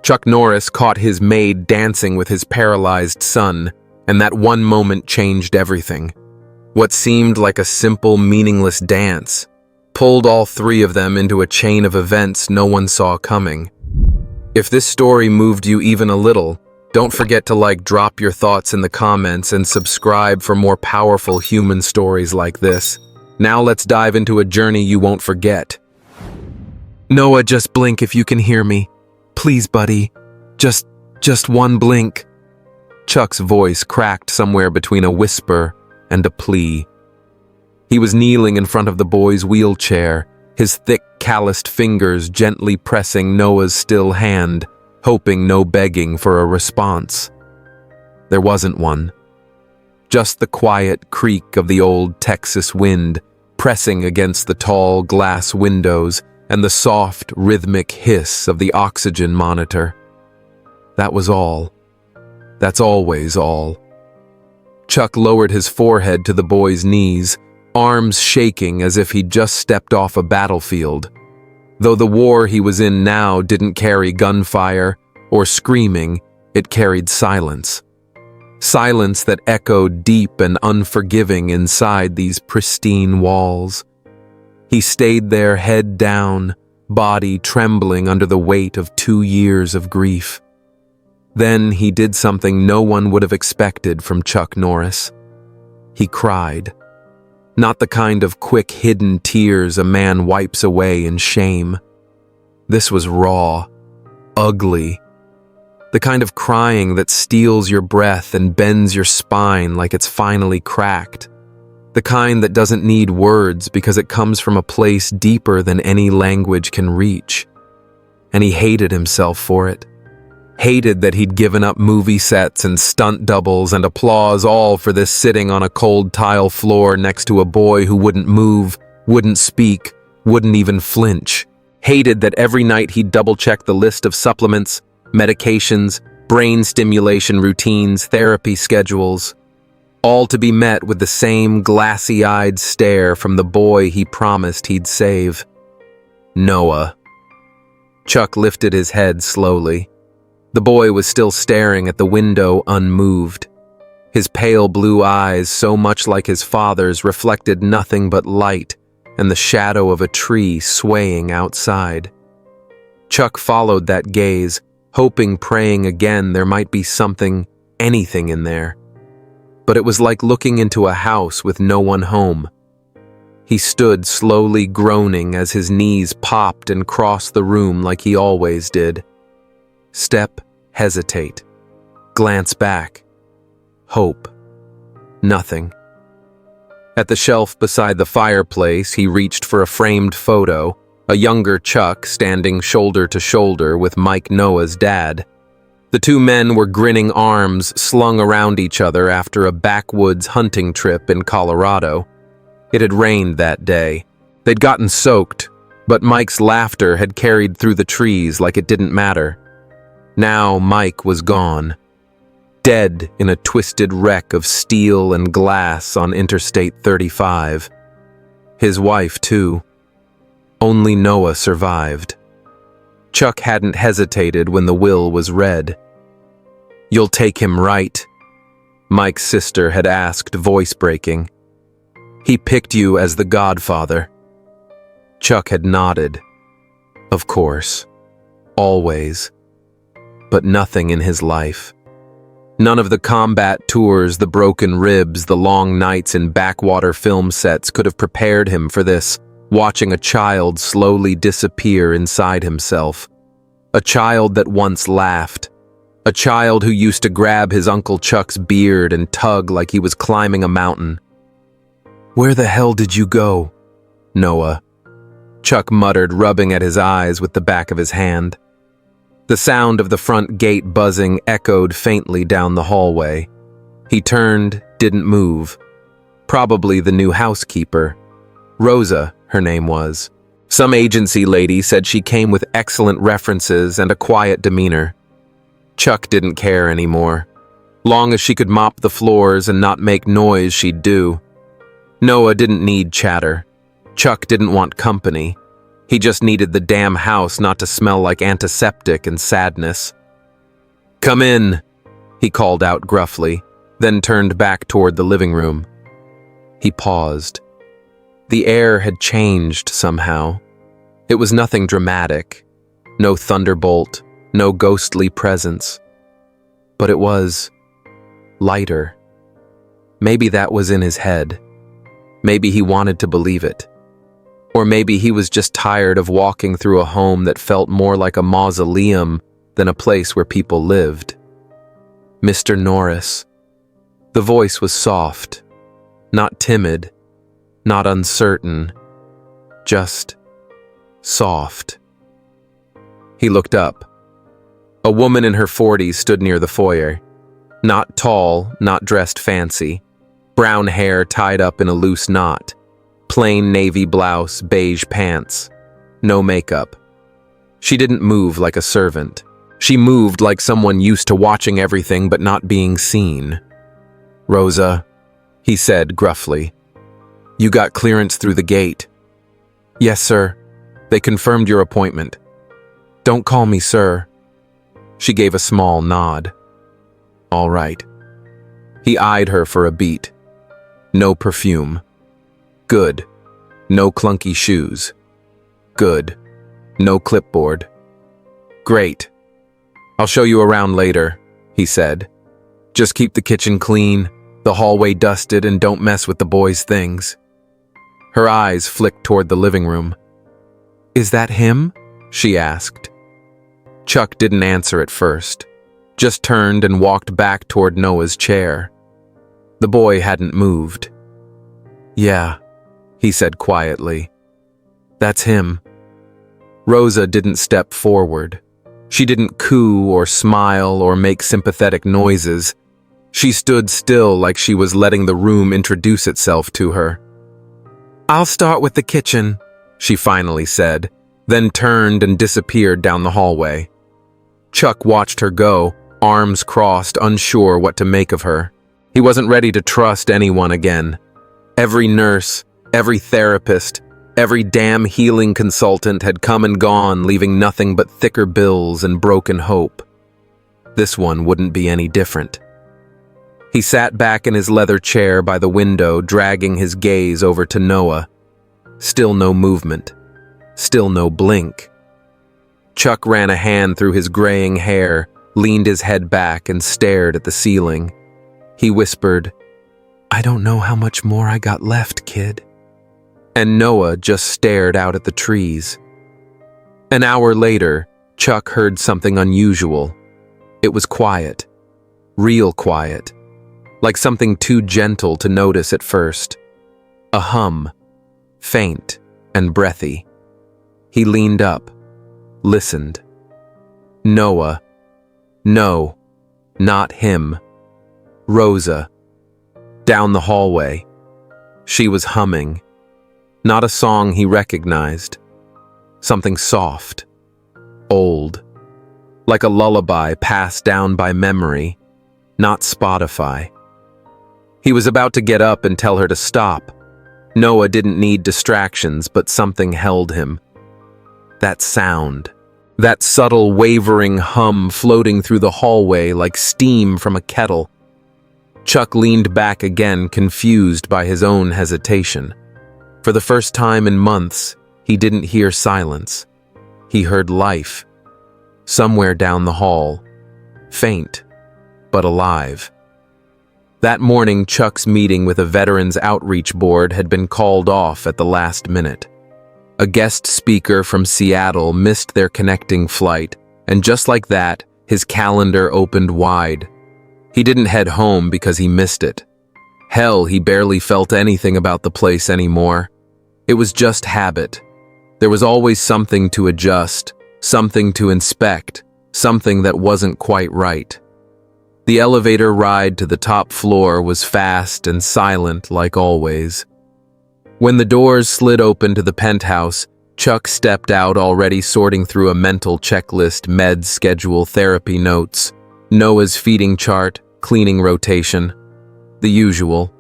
Chuck Norris caught his maid dancing with his paralyzed son, and that one moment changed everything. What seemed like a simple, meaningless dance pulled all three of them into a chain of events no one saw coming. If this story moved you even a little, don't forget to drop your thoughts in the comments and subscribe for more powerful human stories like this. Now let's dive into a journey you won't forget. Noah, just blink if you can hear me. Please, buddy. Just one blink. Chuck's voice cracked somewhere between a whisper and a plea. He was kneeling in front of the boy's wheelchair, his thick, calloused fingers gently pressing Noah's still hand, hoping no begging for a response. There wasn't one. Just the quiet creak of the old Texas wind pressing against the tall glass windows and the soft, rhythmic hiss of the oxygen monitor. That was all. That's always all. Chuck lowered his forehead to the boy's knees, arms shaking as if he'd just stepped off a battlefield. Though the war he was in now didn't carry gunfire or screaming, it carried silence. Silence that echoed deep and unforgiving inside these pristine walls. He stayed there head down, body trembling under the weight of 2 years of grief. Then he did something no one would have expected from Chuck Norris. He cried. Not the kind of quick, hidden tears a man wipes away in shame. This was raw, ugly. The kind of crying that steals your breath and bends your spine like it's finally cracked. The kind that doesn't need words because it comes from a place deeper than any language can reach. And he hated himself for it. Hated that he'd given up movie sets and stunt doubles and applause all for this sitting on a cold tile floor next to a boy who wouldn't move, wouldn't speak, wouldn't even flinch. Hated that every night he'd double-check the list of supplements, medications, brain stimulation routines, therapy schedules, all to be met with the same glassy-eyed stare from the boy he promised he'd save. Noah. Chuck lifted his head slowly. The boy was still staring at the window unmoved. His pale blue eyes, so much like his father's, reflected nothing but light and the shadow of a tree swaying outside. Chuck followed that gaze, hoping, praying again there might be something, anything in there. But it was like looking into a house with no one home. He stood slowly groaning as his knees popped and crossed the room like he always did. Step, hesitate, glance back, hope, nothing. At the shelf beside the fireplace, he reached for a framed photo, a younger Chuck standing shoulder to shoulder with Mike Noah's dad. The two men were grinning arms slung around each other after a backwoods hunting trip in Colorado. It had rained that day. They'd gotten soaked, but Mike's laughter had carried through the trees like it didn't matter. Now Mike was gone, dead in a twisted wreck of steel and glass on Interstate 35. His wife, too. Only Noah survived. Chuck hadn't hesitated when the will was read. "You'll take him, right?" Mike's sister had asked, voice breaking. "He picked you as the godfather." Chuck had nodded. Of course. Always. But nothing in his life. None of the combat tours, the broken ribs, the long nights in backwater film sets could have prepared him for this, watching a child slowly disappear inside himself. A child that once laughed. A child who used to grab his Uncle Chuck's beard and tug like he was climbing a mountain. "Where the hell did you go, Noah?" Chuck muttered, rubbing at his eyes with the back of his hand. The sound of the front gate buzzing echoed faintly down the hallway. He turned, didn't move. Probably the new housekeeper. Rosa, her name was. Some agency lady said she came with excellent references and a quiet demeanor. Chuck didn't care anymore. Long as she could mop the floors and not make noise, she'd do. Noah didn't need chatter. Chuck didn't want company. He just needed the damn house not to smell like antiseptic and sadness. "Come in," he called out gruffly, then turned back toward the living room. He paused. The air had changed somehow. It was nothing dramatic. No thunderbolt, no ghostly presence. But it was lighter. Maybe that was in his head. Maybe he wanted to believe it. Or maybe he was just tired of walking through a home that felt more like a mausoleum than a place where people lived. "Mr. Norris." The voice was soft, not timid, not uncertain, just soft. He looked up. A woman in her 40s stood near the foyer. Not tall, not dressed fancy. Brown hair tied up in a loose knot. Plain navy blouse, beige pants. No makeup. She didn't move like a servant. She moved like someone used to watching everything but not being seen. "Rosa," he said gruffly. "You got clearance through the gate." "Yes, sir. They confirmed your appointment." "Don't call me sir." She gave a small nod. "All right." He eyed her for a beat. No perfume. Good. No clunky shoes. Good. No clipboard. "Great. I'll show you around later," he said. "Just keep the kitchen clean, the hallway dusted, and don't mess with the boys' things." Her eyes flicked toward the living room. "Is that him?" she asked. Chuck didn't answer at first, just turned and walked back toward Noah's chair. The boy hadn't moved. "Yeah," he said quietly. "That's him." Rosa didn't step forward. She didn't coo or smile or make sympathetic noises. She stood still like she was letting the room introduce itself to her. "I'll start with the kitchen," she finally said, then turned and disappeared down the hallway. Chuck watched her go, arms crossed, unsure what to make of her. He wasn't ready to trust anyone again. Every nurse, every therapist, every damn healing consultant had come and gone, leaving nothing but thicker bills and broken hope. This one wouldn't be any different. He sat back in his leather chair by the window, dragging his gaze over to Noah. Still no movement. Still no blink. Chuck ran a hand through his graying hair, leaned his head back, and stared at the ceiling. He whispered, "I don't know how much more I got left, kid." And Noah just stared out at the trees. An hour later, Chuck heard something unusual. It was quiet. Real quiet. Like something too gentle to notice at first. A hum. Faint and breathy. He leaned up. Listened. Noah. No, not him. Rosa. Down the hallway. She was humming. Not a song he recognized. Something soft. Old. Like a lullaby passed down by memory. Not Spotify. He was about to get up and tell her to stop. Noah didn't need distractions, but something held him. That sound. That subtle, wavering hum floating through the hallway like steam from a kettle. Chuck leaned back again, confused by his own hesitation. For the first time in months, he didn't hear silence. He heard life. Somewhere down the hall. Faint, but alive. That morning, Chuck's meeting with a Veterans Outreach Board had been called off at the last minute. A guest speaker from Seattle missed their connecting flight, and just like that, his calendar opened wide. He didn't head home because he missed it. Hell, he barely felt anything about the place anymore. It was just habit. There was always something to adjust, something to inspect, something that wasn't quite right. The elevator ride to the top floor was fast and silent like always. When the doors slid open to the penthouse, Chuck stepped out, already sorting through a mental checklist, meds schedule, therapy notes, Noah's feeding chart, cleaning rotation. The usual.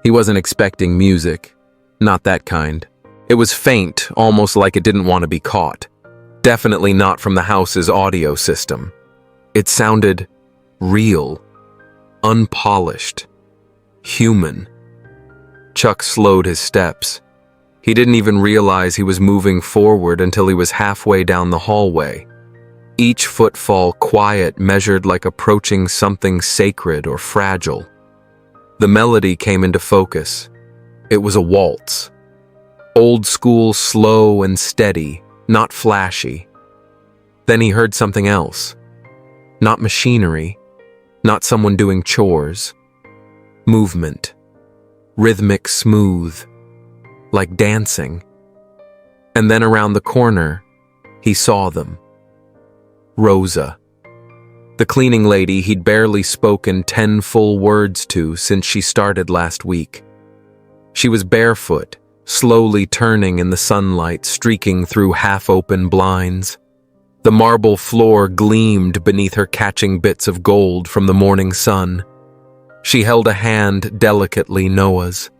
He wasn't expecting music. Not that kind. It was faint, almost like it didn't want to be caught. Definitely not from the house's audio system. It sounded real, unpolished, human. Chuck slowed his steps. He didn't even realize he was moving forward until he was halfway down the hallway. Each footfall quiet, measured like approaching something sacred or fragile. The melody came into focus. It was a waltz. Old school, slow and steady, not flashy. Then he heard something else. Not machinery, not someone doing chores. Movement. Rhythmic, smooth, like dancing. And then around the corner, he saw them. Rosa. The cleaning lady he'd barely spoken 10 full words to since she started last week. She was barefoot, slowly turning in the sunlight streaking through half-open blinds. The marble floor gleamed beneath her, catching bits of gold from the morning sun. She held a hand delicately Noah's.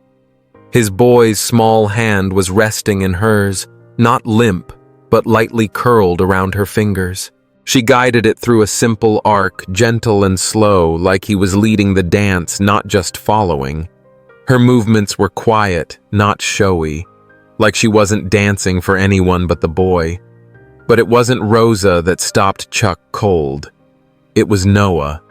His boy's small hand was resting in hers, not limp, but lightly curled around her fingers. She guided it through a simple arc, gentle and slow, like he was leading the dance, not just following. Her movements were quiet, not showy, like she wasn't dancing for anyone but the boy. But it wasn't Rosa that stopped Chuck cold. It was Noah.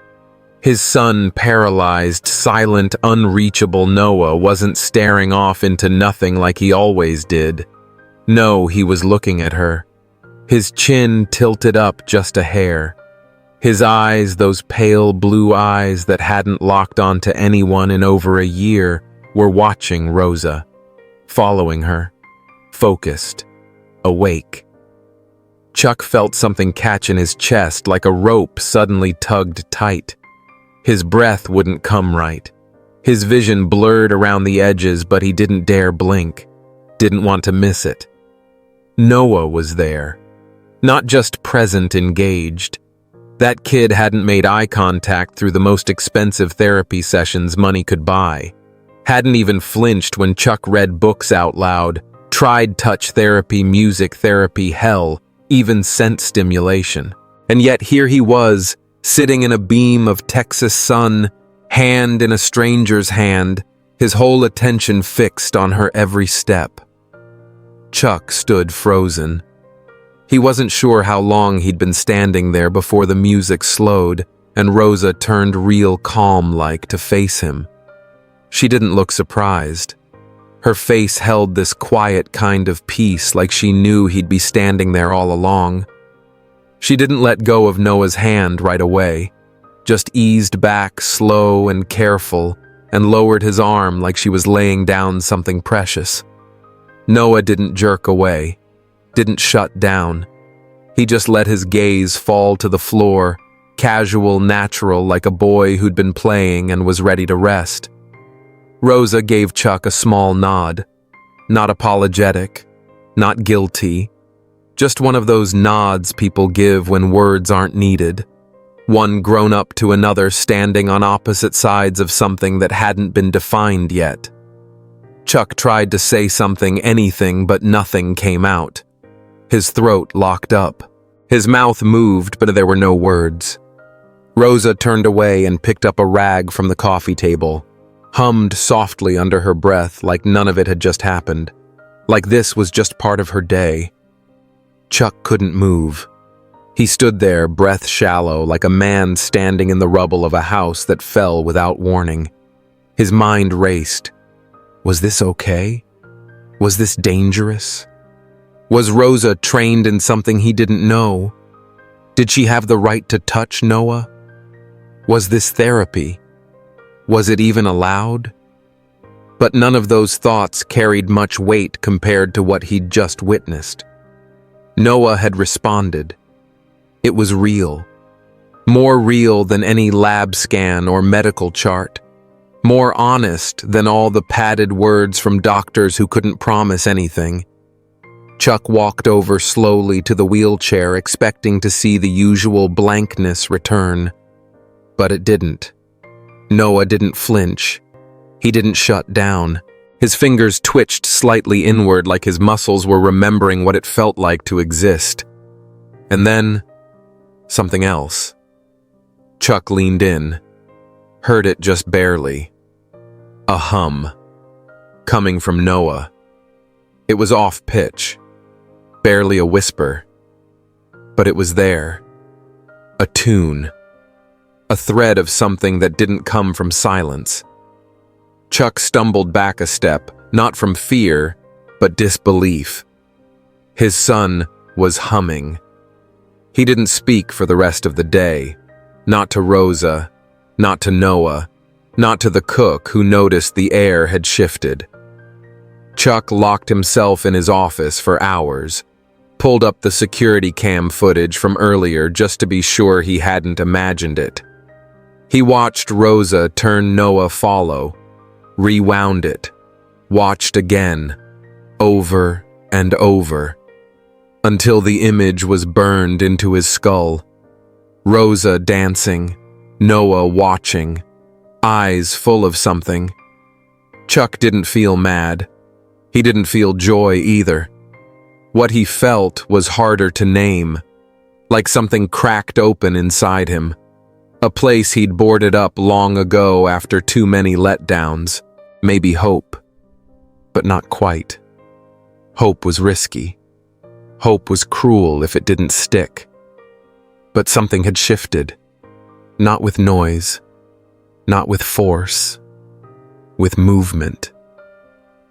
His son, paralyzed, silent, unreachable Noah, wasn't staring off into nothing like he always did. No, he was looking at her. His chin tilted up just a hair. His eyes, those pale blue eyes that hadn't locked onto anyone in over a year, were watching Rosa, following her, focused, awake. Chuck felt something catch in his chest like a rope suddenly tugged tight. His breath wouldn't come right. His vision blurred around the edges, but he didn't dare blink. Didn't want to miss it. Noah was there. Not just present, engaged. That kid hadn't made eye contact through the most expensive therapy sessions money could buy. Hadn't even flinched when Chuck read books out loud, tried touch therapy, music therapy, hell, even scent stimulation. And yet here he was, sitting in a beam of Texas sun, hand in a stranger's hand, his whole attention fixed on her every step. Chuck stood frozen. He wasn't sure how long he'd been standing there before the music slowed and Rosa turned real calm-like to face him. She didn't look surprised. Her face held this quiet kind of peace, like she knew he'd be standing there all along. She didn't let go of Noah's hand right away, just eased back slow and careful and lowered his arm like she was laying down something precious. Noah didn't jerk away, didn't shut down. He just let his gaze fall to the floor, casual, natural, like a boy who'd been playing and was ready to rest. Rosa gave Chuck a small nod, not apologetic, not guilty, just one of those nods people give when words aren't needed. One grown up to another standing on opposite sides of something that hadn't been defined yet. Chuck tried to say something, anything, but nothing came out. His throat locked up. His mouth moved, but there were no words. Rosa turned away and picked up a rag from the coffee table, hummed softly under her breath like none of it had just happened, like this was just part of her day. Chuck couldn't move. He stood there, breath shallow, like a man standing in the rubble of a house that fell without warning. His mind raced. Was this okay? Was this dangerous? Was Rosa trained in something he didn't know? Did she have the right to touch Noah? Was this therapy? Was it even allowed? But none of those thoughts carried much weight compared to what he'd just witnessed. Noah had responded. It was real. More real than any lab scan or medical chart. More honest than all the padded words from doctors who couldn't promise anything. Chuck walked over slowly to the wheelchair, expecting to see the usual blankness return. But it didn't. Noah didn't flinch. He didn't shut down. His fingers twitched slightly inward like his muscles were remembering what it felt like to exist. And then, something else. Chuck leaned in, heard it just barely. A hum, coming from Noah. It was off-pitch, barely a whisper. But it was there. A tune. A thread of something that didn't come from silence. Chuck stumbled back a step, not from fear, but disbelief. His son was humming. He didn't speak for the rest of the day. Not to Rosa, not to Noah, not to the cook who noticed the air had shifted. Chuck locked himself in his office for hours, pulled up the security cam footage from earlier just to be sure he hadn't imagined it. He watched Rosa turn Noah follow, rewound it, watched again, over and over, until the image was burned into his skull. Rosa dancing, Noah watching, eyes full of something. Chuck didn't feel mad. He didn't feel joy either. What he felt was harder to name, like something cracked open inside him. A place he'd boarded up long ago after too many letdowns. Maybe hope, but not quite. Hope was risky. Hope was cruel if it didn't stick. But something had shifted. Not with noise, not with force, with movement.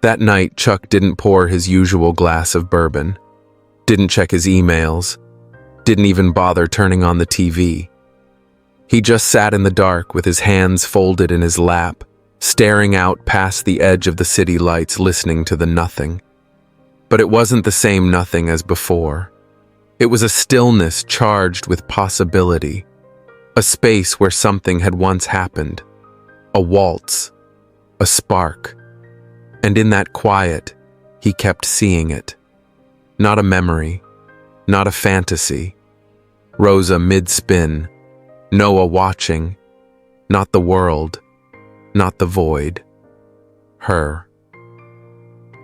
That night, Chuck didn't pour his usual glass of bourbon, didn't check his emails, didn't even bother turning on the TV. He just sat in the dark with his hands folded in his lap, staring out past the edge of the city lights, listening to the nothing. But it wasn't the same nothing as before. It was a stillness charged with possibility, a space where something had once happened, a waltz, a spark. And in that quiet, he kept seeing it. Not a memory, not a fantasy. Rosa mid-spin, Noah watching, not the world, not the void. Her.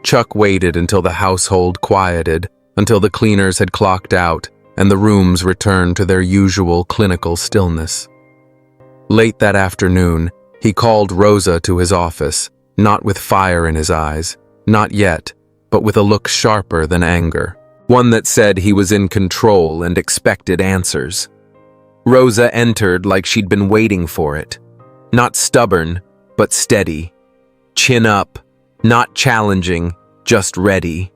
Chuck waited until the household quieted, until the cleaners had clocked out and the rooms returned to their usual clinical stillness. Late that afternoon, he called Rosa to his office, not with fire in his eyes, not yet, but with a look sharper than anger, one that said he was in control and expected answers. Rosa entered like she'd been waiting for it, not stubborn, but steady, chin up, not challenging, just ready.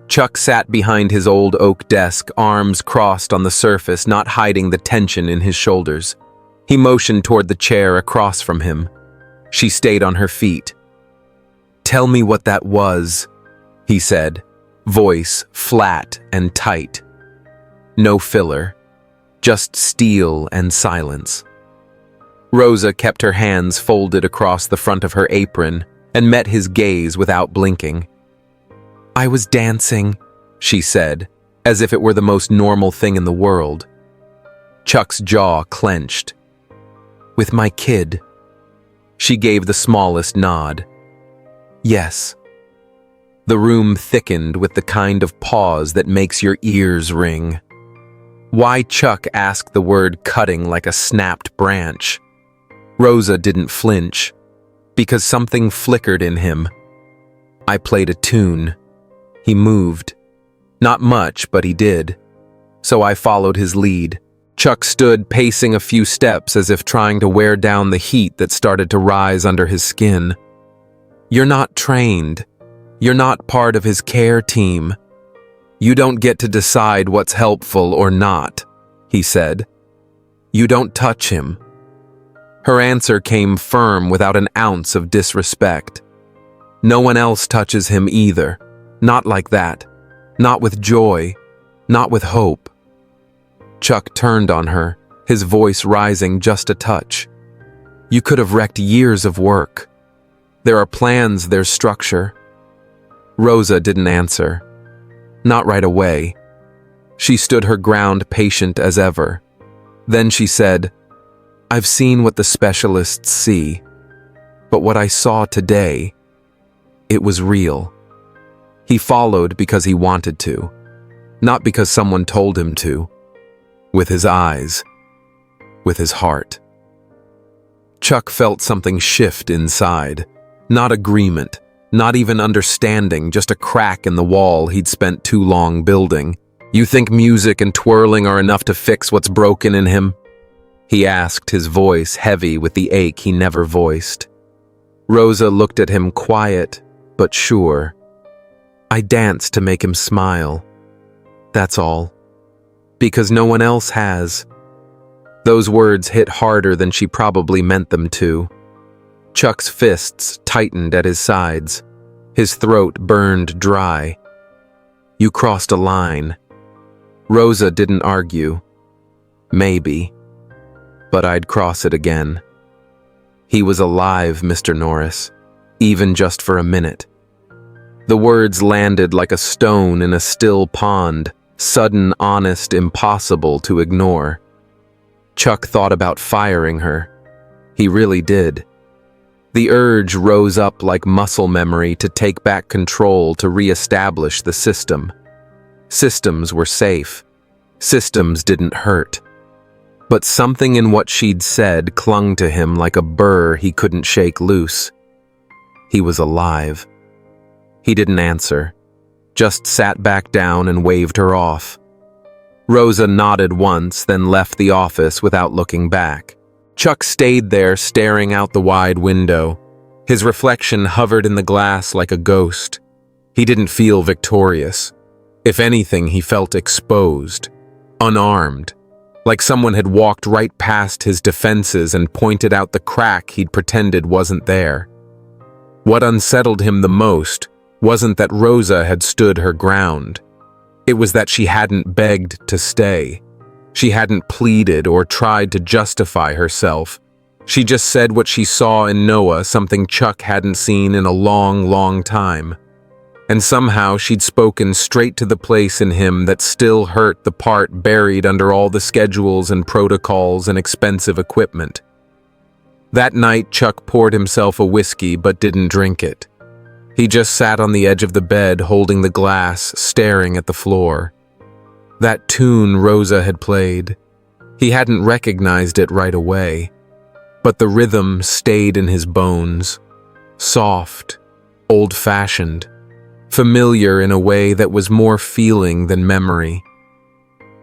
Chuck sat behind his old oak desk, arms crossed on the surface, not hiding the tension in his shoulders. He motioned toward the chair across from him. She stayed on her feet. "Tell me what that was," he said, voice flat and tight. No filler, just steel and silence. Rosa kept her hands folded across the front of her apron and met his gaze without blinking. "I was dancing," she said, as if it were the most normal thing in the world. Chuck's jaw clenched. "With my kid." She gave the smallest nod. "Yes." The room thickened with the kind of pause that makes your ears ring. Why Chuck asked the word cutting like a snapped branch? Rosa didn't flinch, because something flickered in him. I played a tune. He moved. Not much, but he did. So I followed his lead. Chuck stood pacing a few steps as if trying to wear down the heat that started to rise under his skin. "You're not trained. You're not part of his care team. You don't get to decide what's helpful or not," he said. "You don't touch him." Her answer came firm without an ounce of disrespect. "No one else touches him either. Not like that. Not with joy. Not with hope." Chuck turned on her, his voice rising just a touch. "You could have wrecked years of work. There are plans, there's structure." Rosa didn't answer. Not right away. She stood her ground, patient as ever. Then she said, "I've seen what the specialists see, but what I saw today, It was real. He followed because he wanted to, not because someone told him to. With his eyes, with his heart. Chuck felt something shift inside. Not agreement, not even understanding, just a crack in the wall he'd spent too long building. "You think music and twirling are enough to fix what's broken in him?" he asked, his voice heavy with the ache he never voiced. Rosa looked at him, quiet but sure. "I danced to make him smile. That's all. Because no one else has." Those words hit harder than she probably meant them to. Chuck's fists tightened at his sides. His throat burned dry. "You crossed a line." Rosa didn't argue. "Maybe. But I'd cross it again." He was alive, Mr. Norris, even just for a minute. The words landed like a stone in a still pond, sudden, honest, impossible to ignore. Chuck thought about firing her. He really did. The urge rose up like muscle memory to take back control, to re-establish the system. Systems were safe. Systems didn't hurt. But something in what she'd said clung to him like a burr he couldn't shake loose. He was alive. He didn't answer, just sat back down and waved her off. Rosa nodded once, then left the office without looking back. Chuck stayed there, staring out the wide window. His reflection hovered in the glass like a ghost. He didn't feel victorious. If anything, he felt exposed, unarmed, like someone had walked right past his defenses and pointed out the crack he'd pretended wasn't there. What unsettled him the most wasn't that Rosa had stood her ground. It was that she hadn't begged to stay. She hadn't pleaded or tried to justify herself. She just said what she saw in Noah, something Chuck hadn't seen in a long, long time. And somehow she'd spoken straight to the place in him that still hurt, the part buried under all the schedules and protocols and expensive equipment. That night, Chuck poured himself a whiskey but didn't drink it. He just sat on the edge of the bed, holding the glass, staring at the floor. That tune Rosa had played. He hadn't recognized it right away, but the rhythm stayed in his bones. Soft, old-fashioned, familiar in a way that was more feeling than memory.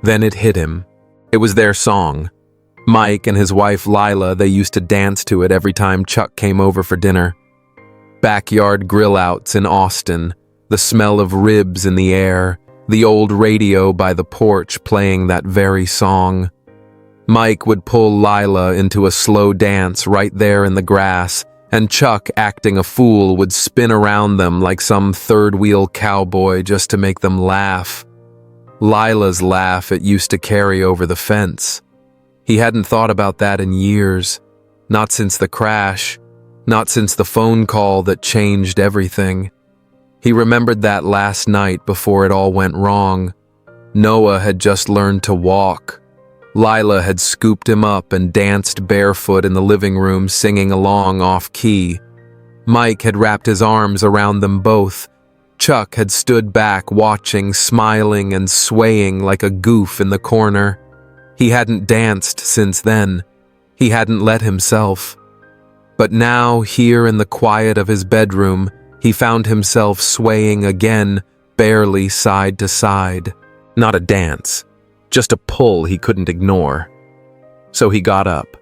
Then it hit him. It was their song. Mike and his wife Lila, they used to dance to it every time Chuck came over for dinner. Backyard grill-outs in Austin, the smell of ribs in the air, the old radio by the porch playing that very song. Mike would pull Lila into a slow dance right there in the grass, and Chuck, acting a fool, would spin around them like some third-wheel cowboy just to make them laugh. Lila's laugh it used to carry over the fence. He hadn't thought about that in years, not since the crash, not since the phone call that changed everything. He remembered that last night before it all went wrong. Noah had just learned to walk. Lila had scooped him up and danced barefoot in the living room, singing along off-key. Mike had wrapped his arms around them both. Chuck had stood back, watching, smiling and swaying like a goof in the corner. He hadn't danced since then. He hadn't let himself. But now, here in the quiet of his bedroom, he found himself swaying again, barely side to side. Not a dance, just a pull he couldn't ignore. So he got up,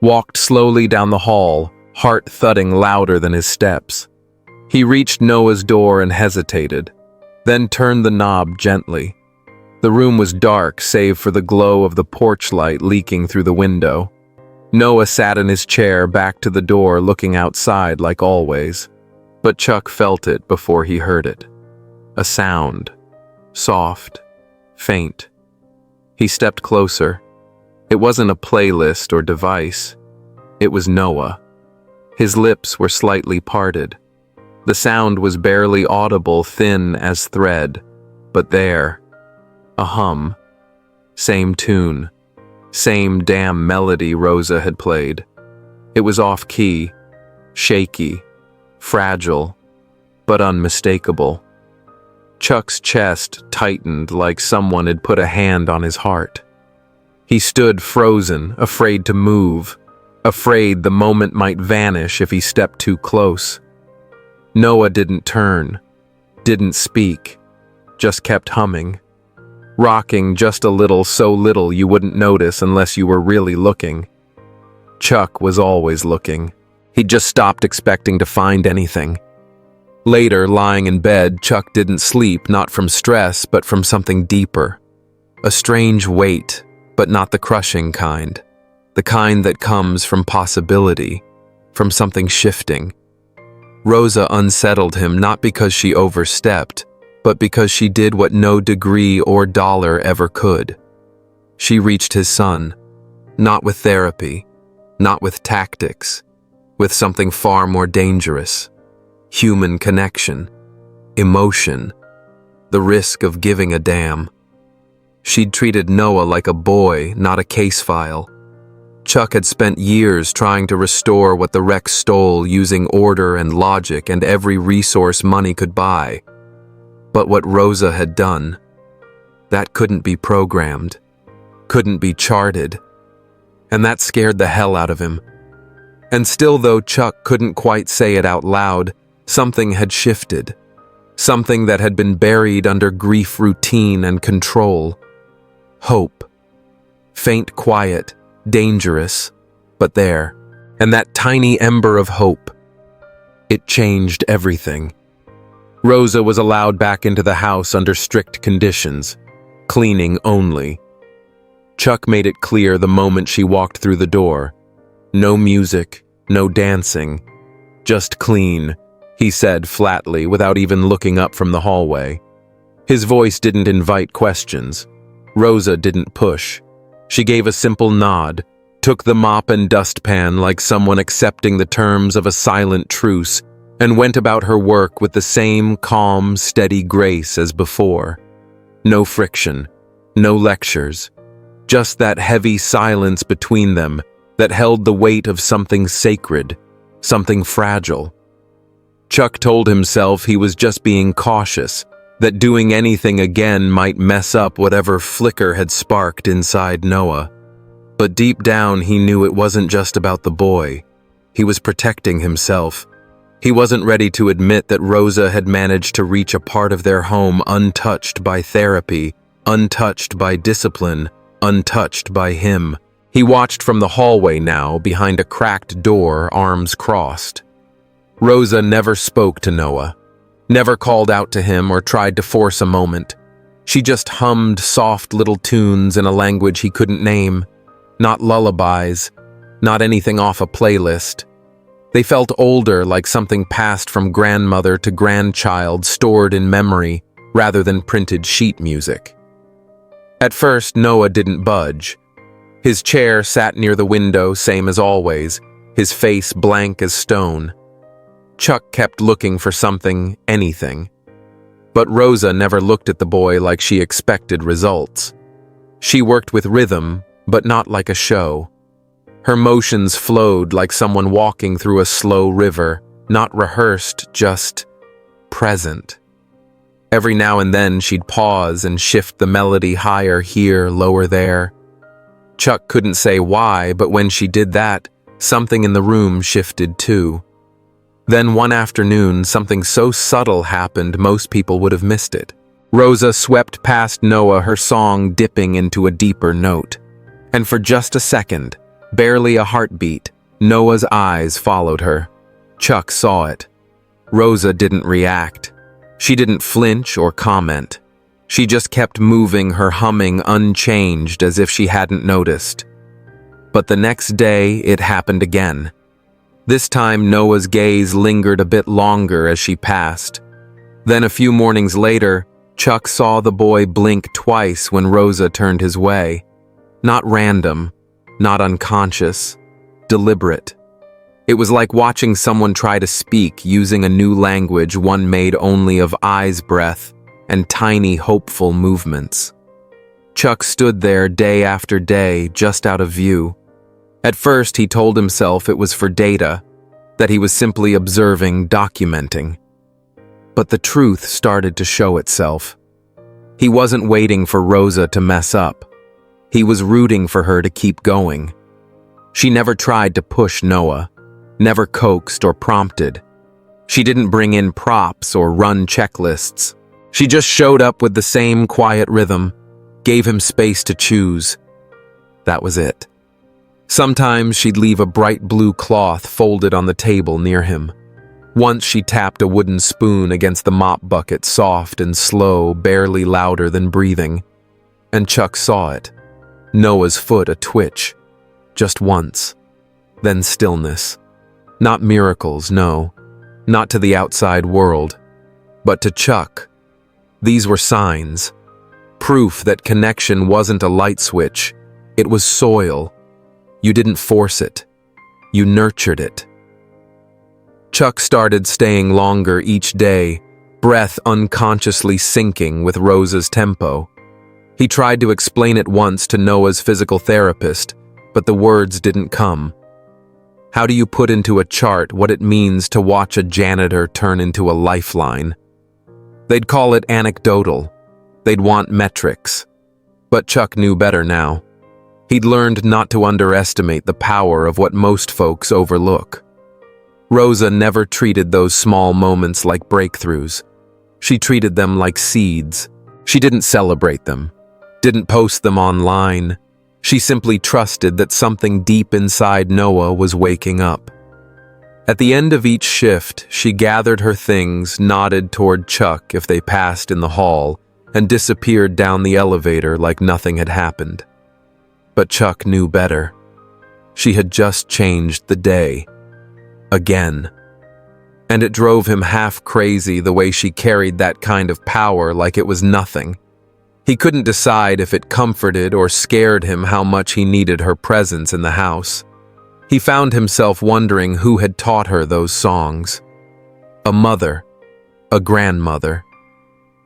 walked slowly down the hall, heart thudding louder than his steps. He reached Noah's door and hesitated, then turned the knob gently. The room was dark, save for the glow of the porch light leaking through the window. Noah sat in his chair, back to the door, looking outside like always. But Chuck felt it before he heard it. A sound. Soft. Faint. He stepped closer. It wasn't a playlist or device. It was Noah. His lips were slightly parted. The sound was barely audible, thin as thread. But there. A hum. Same tune. Same damn melody Rosa had played. It was off-key. Shaky. Fragile. but unmistakable. Chuck's chest tightened like someone had put a hand on his heart. He stood frozen, afraid to move, afraid the moment might vanish if he stepped too close. Noah didn't turn, didn't speak, just kept humming, rocking just a little, so little you wouldn't notice unless you were really looking. Chuck was always looking. He'd just stopped expecting to find anything. Later, lying in bed, Chuck didn't sleep, not from stress, but from something deeper. A strange weight, but not the crushing kind. The kind that comes from possibility, from something shifting. Rosa unsettled him not because she overstepped, but because she did what no degree or dollar ever could. She reached his son, not with therapy, not with tactics, with something far more dangerous. Human connection, emotion, the risk of giving a damn. She'd treated Noah like a boy, not a case file. Chuck had spent years trying to restore what the wreck stole using order and logic and every resource money could buy. But what Rosa had done, that couldn't be programmed, couldn't be charted, and that scared the hell out of him. And still, though Chuck couldn't quite say it out loud, something had shifted, something that had been buried under grief routine and control. Hope. Faint, quiet, dangerous, but there. And that tiny ember of hope. It changed everything. Rosa was allowed back into the house under strict conditions, cleaning only. Chuck made it clear the moment she walked through the door. No music, no dancing, just clean, he said flatly without even looking up from the hallway. His voice didn't invite questions. Rosa didn't push. She gave a simple nod, took the mop and dustpan like someone accepting the terms of a silent truce, and went about her work with the same calm, steady grace as before. No friction, no lectures, just that heavy silence between them that held the weight of something sacred, something fragile. Chuck told himself he was just being cautious, that doing anything again might mess up whatever flicker had sparked inside Noah. But deep down he knew it wasn't just about the boy. He was protecting himself. He wasn't ready to admit that Rosa had managed to reach a part of their home untouched by therapy, untouched by discipline, untouched by him. He watched from the hallway now, behind a cracked door, arms crossed. Rosa never spoke to Noah, never called out to him or tried to force a moment. She just hummed soft little tunes in a language he couldn't name, not lullabies, not anything off a playlist. They felt older, like something passed from grandmother to grandchild, stored in memory, rather than printed sheet music. At first, Noah didn't budge. His chair sat near the window, same as always, his face blank as stone. Chuck kept looking for something, anything. But Rosa never looked at the boy like she expected results. She worked with rhythm, but not like a show. Her motions flowed like someone walking through a slow river, not rehearsed, just present. Every now and then she'd pause and shift the melody higher here, lower there. Chuck couldn't say why, but when she did that, something in the room shifted too. Then one afternoon, something so subtle happened most people would have missed it. Rosa swept past Noah, her song dipping into a deeper note. And for just a second, barely a heartbeat, Noah's eyes followed her. Chuck saw it. Rosa didn't react. She didn't flinch or comment. She just kept moving, her humming unchanged as if she hadn't noticed. But the next day, it happened again. This time, Noah's gaze lingered a bit longer as she passed. Then a few mornings later, Chuck saw the boy blink twice when Rosa turned his way. Not random, not unconscious, deliberate. It was like watching someone try to speak using a new language, one made only of eyes breath and tiny, hopeful movements. Chuck stood there day after day, just out of view. At first, he told himself it was for data, that he was simply observing, documenting. But the truth started to show itself. He wasn't waiting for Rosa to mess up. He was rooting for her to keep going. She never tried to push Noah, never coaxed or prompted. She didn't bring in props or run checklists. She just showed up with the same quiet rhythm, gave him space to choose. That was it. Sometimes she'd leave a bright blue cloth folded on the table near him. Once she tapped a wooden spoon against the mop bucket, soft and slow, barely louder than breathing. And Chuck saw it. Noah's foot a twitch. Just once. Then stillness. Not miracles, no. Not to the outside world. But to Chuck. These were signs. Proof that connection wasn't a light switch. It was soil. You didn't force it. You nurtured it. Chuck started staying longer each day, breath unconsciously syncing with Rosa's tempo. He tried to explain it once to Noah's physical therapist, but the words didn't come. How do you put into a chart what it means to watch a janitor turn into a lifeline? They'd call it anecdotal. They'd want metrics. But Chuck knew better now. He'd learned not to underestimate the power of what most folks overlook. Rosa never treated those small moments like breakthroughs. She treated them like seeds. She didn't celebrate them, didn't post them online. She simply trusted that something deep inside Noah was waking up. At the end of each shift, she gathered her things, nodded toward Chuck if they passed in the hall, and disappeared down the elevator like nothing had happened. But Chuck knew better. She had just changed the day. Again. And it drove him half crazy the way she carried that kind of power like it was nothing. He couldn't decide if it comforted or scared him how much he needed her presence in the house. He found himself wondering who had taught her those songs. A mother. A grandmother.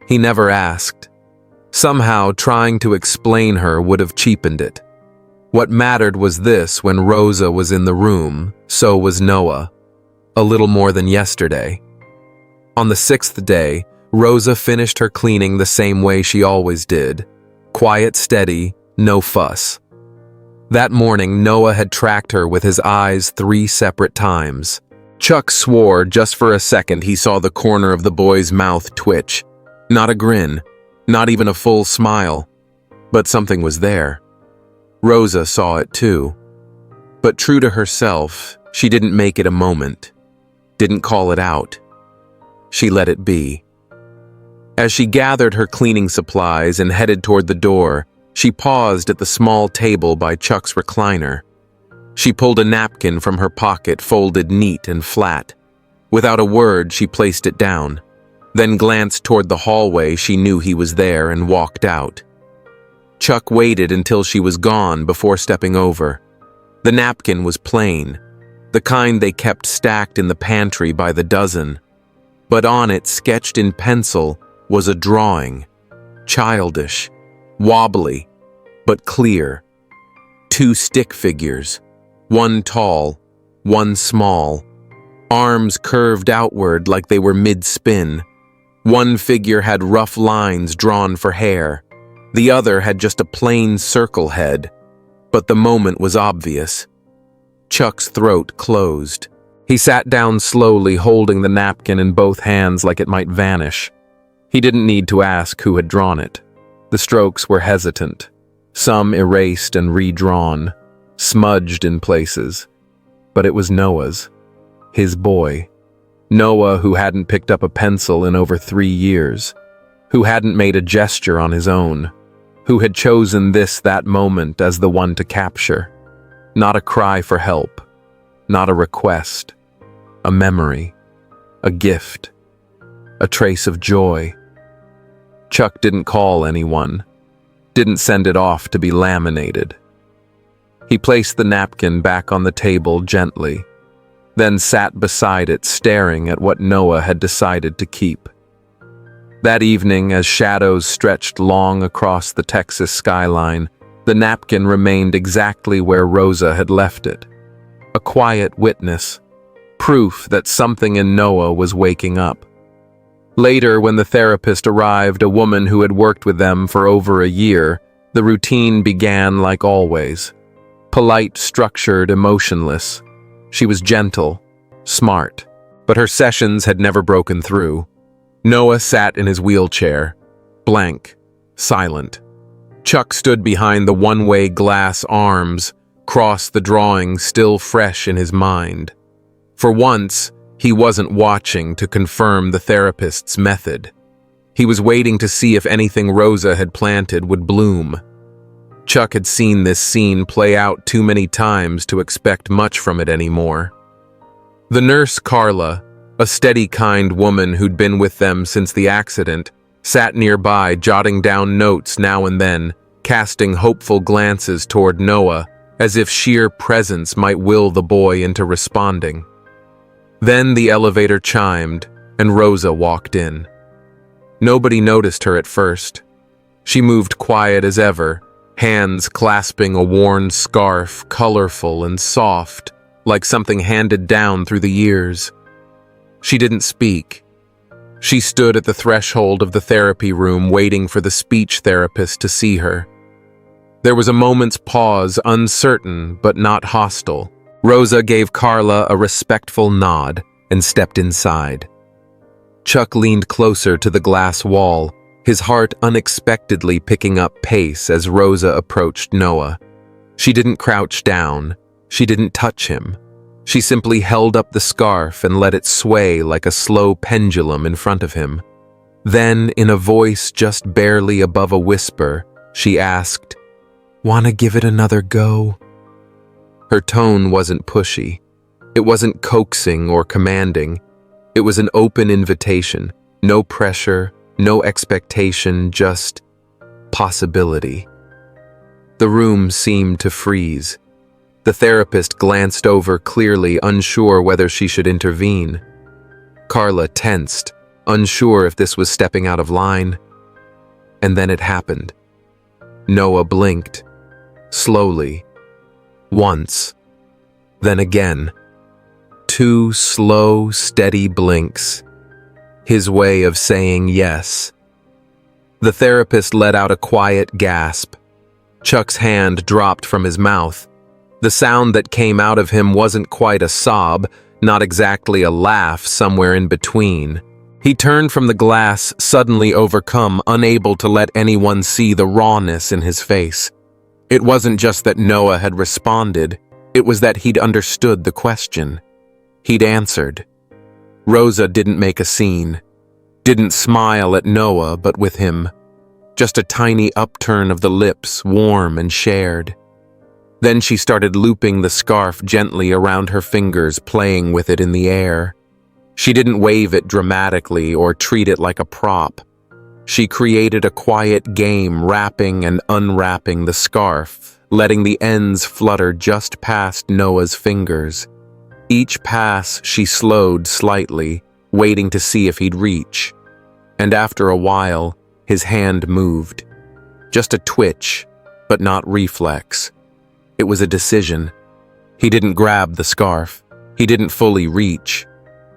He never asked. Somehow, trying to explain her would have cheapened it. What mattered was this: when Rosa was in the room, so was Noah. A little more than yesterday. On the 6th day, Rosa finished her cleaning the same way she always did. Quiet, steady, no fuss. That morning, Noah had tracked her with his eyes 3 separate times. Chuck swore just for a second he saw the corner of the boy's mouth twitch. Not a grin, not even a full smile. But something was there. Rosa saw it too. But true to herself, she didn't make it a moment. Didn't call it out. She let it be. As she gathered her cleaning supplies and headed toward the door, she paused at the small table by Chuck's recliner. She pulled a napkin from her pocket, folded neat and flat. Without a word, she placed it down, then glanced toward the hallway she knew he was there and walked out. Chuck waited until she was gone before stepping over. The napkin was plain, the kind they kept stacked in the pantry by the dozen. But on it, sketched in pencil, was a drawing. Childish, wobbly, but clear. 2 stick figures, one tall, one small. Arms curved outward like they were mid-spin. One figure had rough lines drawn for hair. The other had just a plain circle head. But the moment was obvious. Chuck's throat closed. He sat down slowly, holding the napkin in both hands like it might vanish. He didn't need to ask who had drawn it. The strokes were hesitant, some erased and redrawn, smudged in places. But it was Noah's. His boy. Noah, who hadn't picked up a pencil in over 3 years. Who hadn't made a gesture on his own. Who had chosen that moment as the one to capture. Not a cry for help. Not a request. A memory. A gift. A trace of joy. Chuck didn't call anyone. Didn't send it off to be laminated. He placed the napkin back on the table gently, then sat beside it staring at what Noah had decided to keep. That evening, as shadows stretched long across the Texas skyline, the napkin remained exactly where Rosa had left it. A quiet witness, proof that something in Noah was waking up. Later, when the therapist arrived, a woman who had worked with them for over a year, the routine began like always. Polite, structured, emotionless. She was gentle, smart, but her sessions had never broken through. Noah sat in his wheelchair, blank, silent. Chuck stood behind the one-way glass arms, crossed the drawing still fresh in his mind. For once, he wasn't watching to confirm the therapist's method. He was waiting to see if anything Rosa had planted would bloom. Chuck had seen this scene play out too many times to expect much from it anymore. The nurse, Carla, a steady, kind woman who'd been with them since the accident, sat nearby, jotting down notes now and then, casting hopeful glances toward Noah, as if sheer presence might will the boy into responding. Then the elevator chimed, and Rosa walked in. Nobody noticed her at first. She moved quiet as ever, hands clasping a worn scarf, colorful and soft, like something handed down through the years. She didn't speak. She stood at the threshold of the therapy room waiting for the speech therapist to see her. There was a moment's pause, uncertain but not hostile. Rosa gave Carla a respectful nod and stepped inside. Chuck leaned closer to the glass wall, his heart unexpectedly picking up pace as Rosa approached Noah. She didn't crouch down. She didn't touch him. She simply held up the scarf and let it sway like a slow pendulum in front of him. Then, in a voice just barely above a whisper, she asked, "Wanna give it another go?" Her tone wasn't pushy. It wasn't coaxing or commanding. It was an open invitation. No pressure, no expectation, just possibility. The room seemed to freeze. The therapist glanced over, clearly unsure whether she should intervene. Carla tensed, unsure if this was stepping out of line. And then it happened. Noah blinked. Slowly. Once. Then again. 2 slow, steady blinks. His way of saying yes. The therapist let out a quiet gasp. Chuck's hand dropped from his mouth. The sound that came out of him wasn't quite a sob, not exactly a laugh, somewhere in between. He turned from the glass, suddenly overcome, unable to let anyone see the rawness in his face. It wasn't just that Noah had responded, it was that he'd understood the question. He'd answered. Rosa didn't make a scene, didn't smile at Noah, but with him. Just a tiny upturn of the lips, warm and shared. Then she started looping the scarf gently around her fingers, playing with it in the air. She didn't wave it dramatically or treat it like a prop. She created a quiet game, wrapping and unwrapping the scarf, letting the ends flutter just past Noah's fingers. Each pass she slowed slightly, waiting to see if he'd reach. And after a while, his hand moved. Just a twitch, but not reflex. It was a decision. He didn't grab the scarf. He didn't fully reach,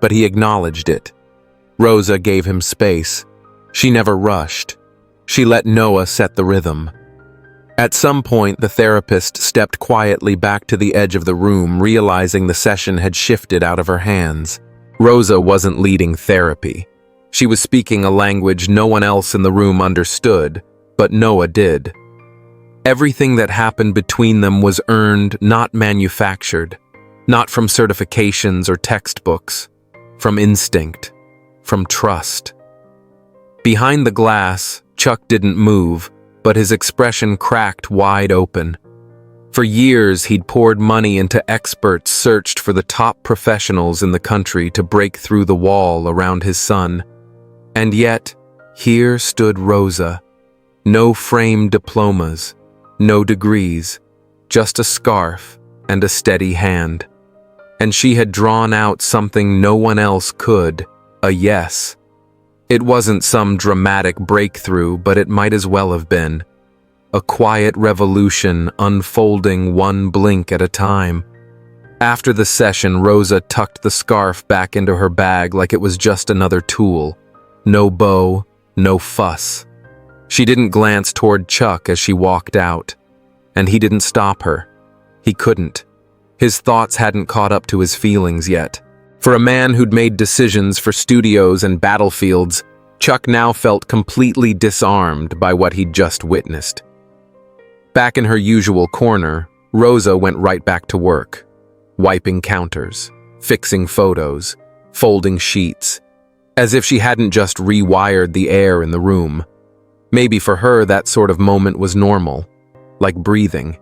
but he acknowledged it. Rosa gave him space. She never rushed. She let Noah set the rhythm. At some point, the therapist stepped quietly back to the edge of the room, realizing the session had shifted out of her hands. Rosa wasn't leading therapy. She was speaking a language no one else in the room understood, but Noah did. Everything that happened between them was earned, not manufactured, not from certifications or textbooks, from instinct, from trust. Behind the glass, Chuck didn't move, but his expression cracked wide open. For years, he'd poured money into experts, searched for the top professionals in the country to break through the wall around his son. And yet, here stood Rosa. No framed diplomas, no degrees, just a scarf and a steady hand. And she had drawn out something no one else could, a yes. It wasn't some dramatic breakthrough, but it might as well have been. A quiet revolution unfolding one blink at a time. After the session, Rosa tucked the scarf back into her bag like it was just another tool. No bow, no fuss. She didn't glance toward Chuck as she walked out, and he didn't stop her. He couldn't. His thoughts hadn't caught up to his feelings yet. For a man who'd made decisions for studios and battlefields, Chuck now felt completely disarmed by what he'd just witnessed. Back in her usual corner, Rosa went right back to work, wiping counters, fixing photos, folding sheets, as if she hadn't just rewired the air in the room. Maybe for her that sort of moment was normal, like breathing.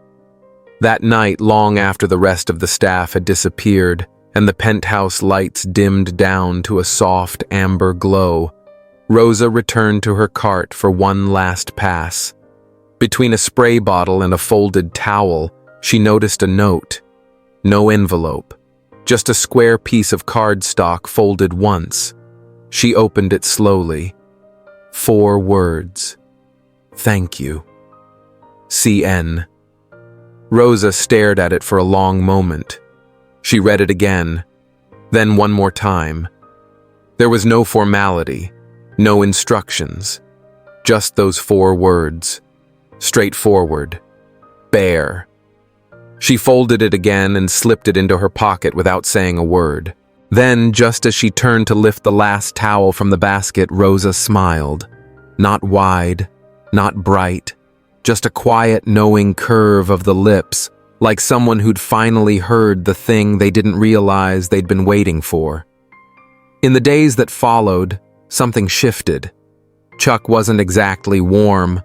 That night, long after the rest of the staff had disappeared and the penthouse lights dimmed down to a soft amber glow, Rosa returned to her cart for one last pass. Between a spray bottle and a folded towel, she noticed a note. No envelope, just a square piece of cardstock folded once. She opened it slowly. 4 words. Thank you. CN. Rosa stared at it for a long moment. She read it again, then one more time. There was no formality, no instructions, just those 4 words. Straightforward. Bare. She folded it again and slipped it into her pocket without saying a word. Then, just as she turned to lift the last towel from the basket, Rosa smiled. Not wide, not bright, just a quiet, knowing curve of the lips, like someone who'd finally heard the thing they didn't realize they'd been waiting for. In the days that followed, something shifted. Chuck wasn't exactly warm.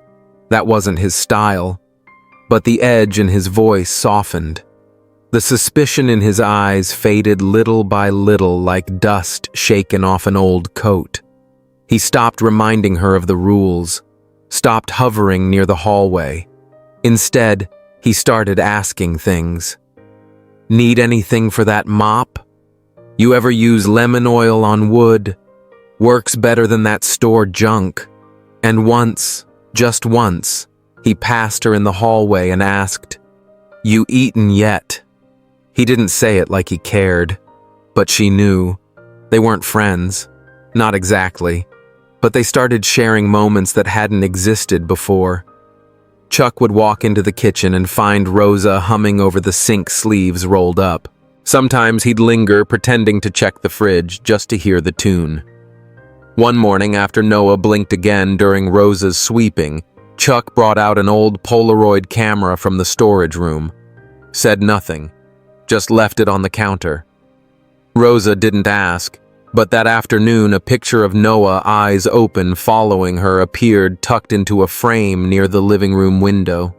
That wasn't his style. But the edge in his voice softened. The suspicion in his eyes faded little by little like dust shaken off an old coat. He stopped reminding her of the rules, stopped hovering near the hallway. Instead, he started asking things. Need anything for that mop? You ever use lemon oil on wood? Works better than that store junk. And once, just once, he passed her in the hallway and asked, You eaten yet? He didn't say it like he cared, but she knew. They weren't friends, not exactly, but they started sharing moments that hadn't existed before. Chuck would walk into the kitchen and find Rosa humming over the sink sleeves rolled up. Sometimes he'd linger, pretending to check the fridge just to hear the tune. One morning, after Noah blinked again during Rosa's sweeping, Chuck brought out an old Polaroid camera from the storage room. Said nothing, just left it on the counter. Rosa didn't ask, but that afternoon a picture of Noah, eyes open, following her, appeared tucked into a frame near the living room window.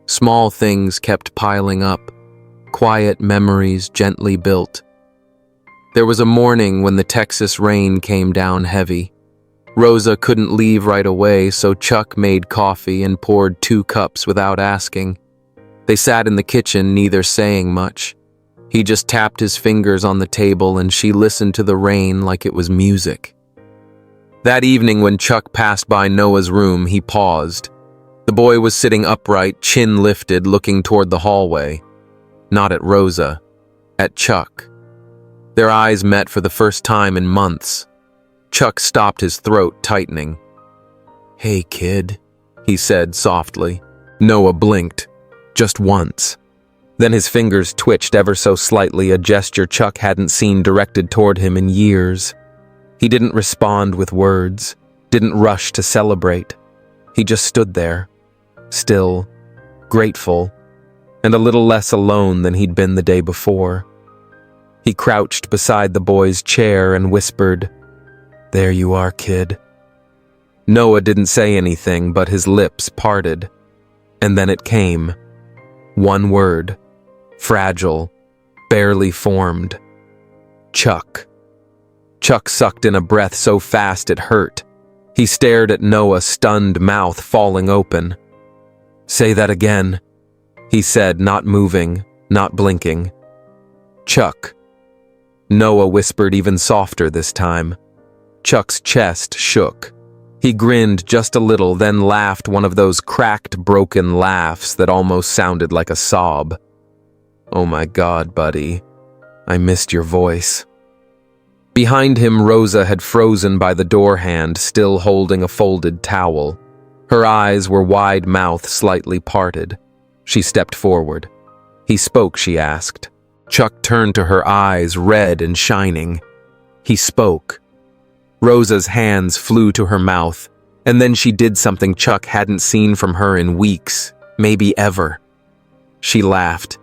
Small things kept piling up, quiet memories gently built. There was a morning when the Texas rain came down heavy. Rosa couldn't leave right away, so Chuck made coffee and poured 2 cups without asking. They sat in the kitchen, neither saying much. He just tapped his fingers on the table and she listened to the rain like it was music. That evening when Chuck passed by Noah's room, he paused. The boy was sitting upright, chin lifted, looking toward the hallway. Not at Rosa, at Chuck. Their eyes met for the first time in months. Chuck stopped, his throat tightening. Hey, kid, he said softly. Noah blinked, just once. Then his fingers twitched ever so slightly, a gesture Chuck hadn't seen directed toward him in years. He didn't respond with words, didn't rush to celebrate. He just stood there, still, grateful, and a little less alone than he'd been the day before. He crouched beside the boy's chair and whispered, There you are, kid. Noah didn't say anything, but his lips parted. And then it came. One word. Fragile. Barely formed. Chuck. Chuck sucked in a breath so fast it hurt. He stared at Noah, stunned mouth falling open. Say that again, he said, not moving, not blinking. Chuck. Noah whispered even softer this time. Chuck's chest shook. He grinned just a little, then laughed, one of those cracked, broken laughs that almost sounded like a sob. Oh my God, buddy. I missed your voice. Behind him, Rosa had frozen by the door hand, still holding a folded towel. Her eyes were wide mouth slightly parted. She stepped forward. "He spoke," she asked. Chuck turned to her, eyes red and shining. "He spoke." Rosa's hands flew to her mouth, and then she did something Chuck hadn't seen from her in weeks, maybe ever. She laughed,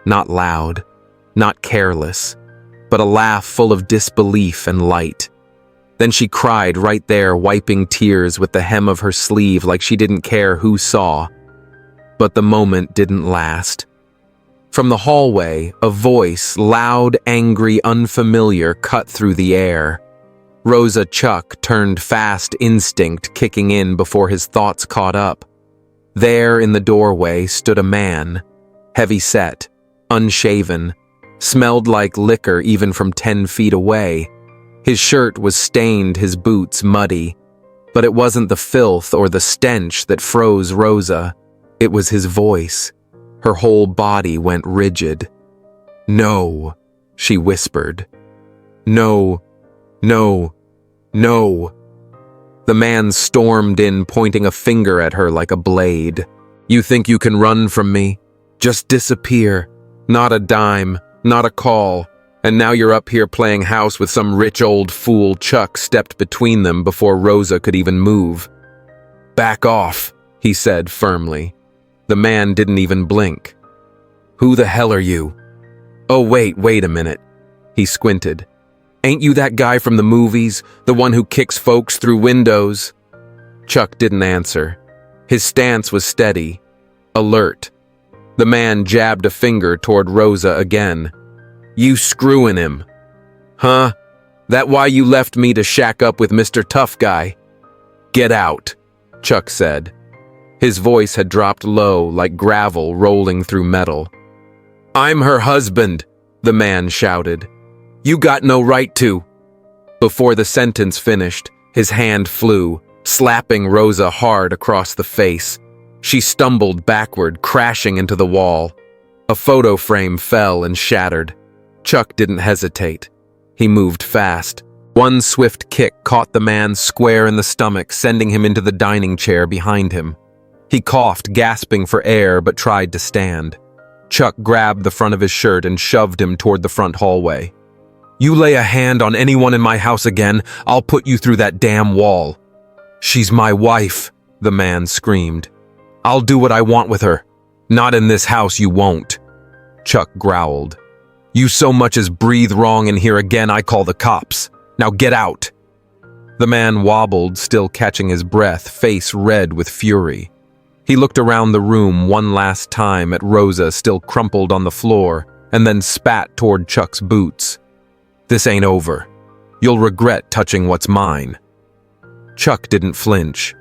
not loud, not careless, but a laugh full of disbelief and light. Then she cried right there, wiping tears with the hem of her sleeve like she didn't care who saw. But the moment didn't last. From the hallway, a voice, loud, angry, unfamiliar, cut through the air. Rosa Chuck turned fast, instinct kicking in before his thoughts caught up. There in the doorway stood a man, heavy-set, unshaven, smelled like liquor even from 10 feet away. His shirt was stained, his boots muddy. But it wasn't the filth or the stench that froze Rosa. It was his voice. Her whole body went rigid. "No," she whispered. "No, no, no." The man stormed in, pointing a finger at her like a blade. "You think you can run from me? Just disappear. Not a dime, not a call. And now you're up here playing house with some rich old fool." Chuck stepped between them before Rosa could even move. "Back off," he said firmly. The man didn't even blink. "Who the hell are you?" "Oh, wait a minute." He squinted. "Ain't you that guy from the movies, the one who kicks folks through windows?" Chuck didn't answer. His stance was steady, alert. The man jabbed a finger toward Rosa again. "You screwing him? Huh? That why you left me to shack up with Mr. Tough Guy?" "Get out," Chuck said. His voice had dropped low, like gravel rolling through metal. "I'm her husband," the man shouted. "You got no right to." Before the sentence finished, his hand flew, slapping Rosa hard across the face. She stumbled backward, crashing into the wall. A photo frame fell and shattered. Chuck didn't hesitate. He moved fast. One swift kick caught the man square in the stomach, sending him into the dining chair behind him. He coughed, gasping for air, but tried to stand. Chuck grabbed the front of his shirt and shoved him toward the front hallway. "You lay a hand on anyone in my house again, I'll put you through that damn wall." "She's my wife," the man screamed. "I'll do what I want with her. Not in this house, you won't." Chuck growled. "You so much as breathe wrong in here again, I call the cops. Now get out." The man wobbled, still catching his breath, face red with fury. He looked around the room one last time at Rosa still crumpled on the floor, and then spat toward Chuck's boots. "This ain't over. You'll regret touching what's mine." Chuck didn't flinch.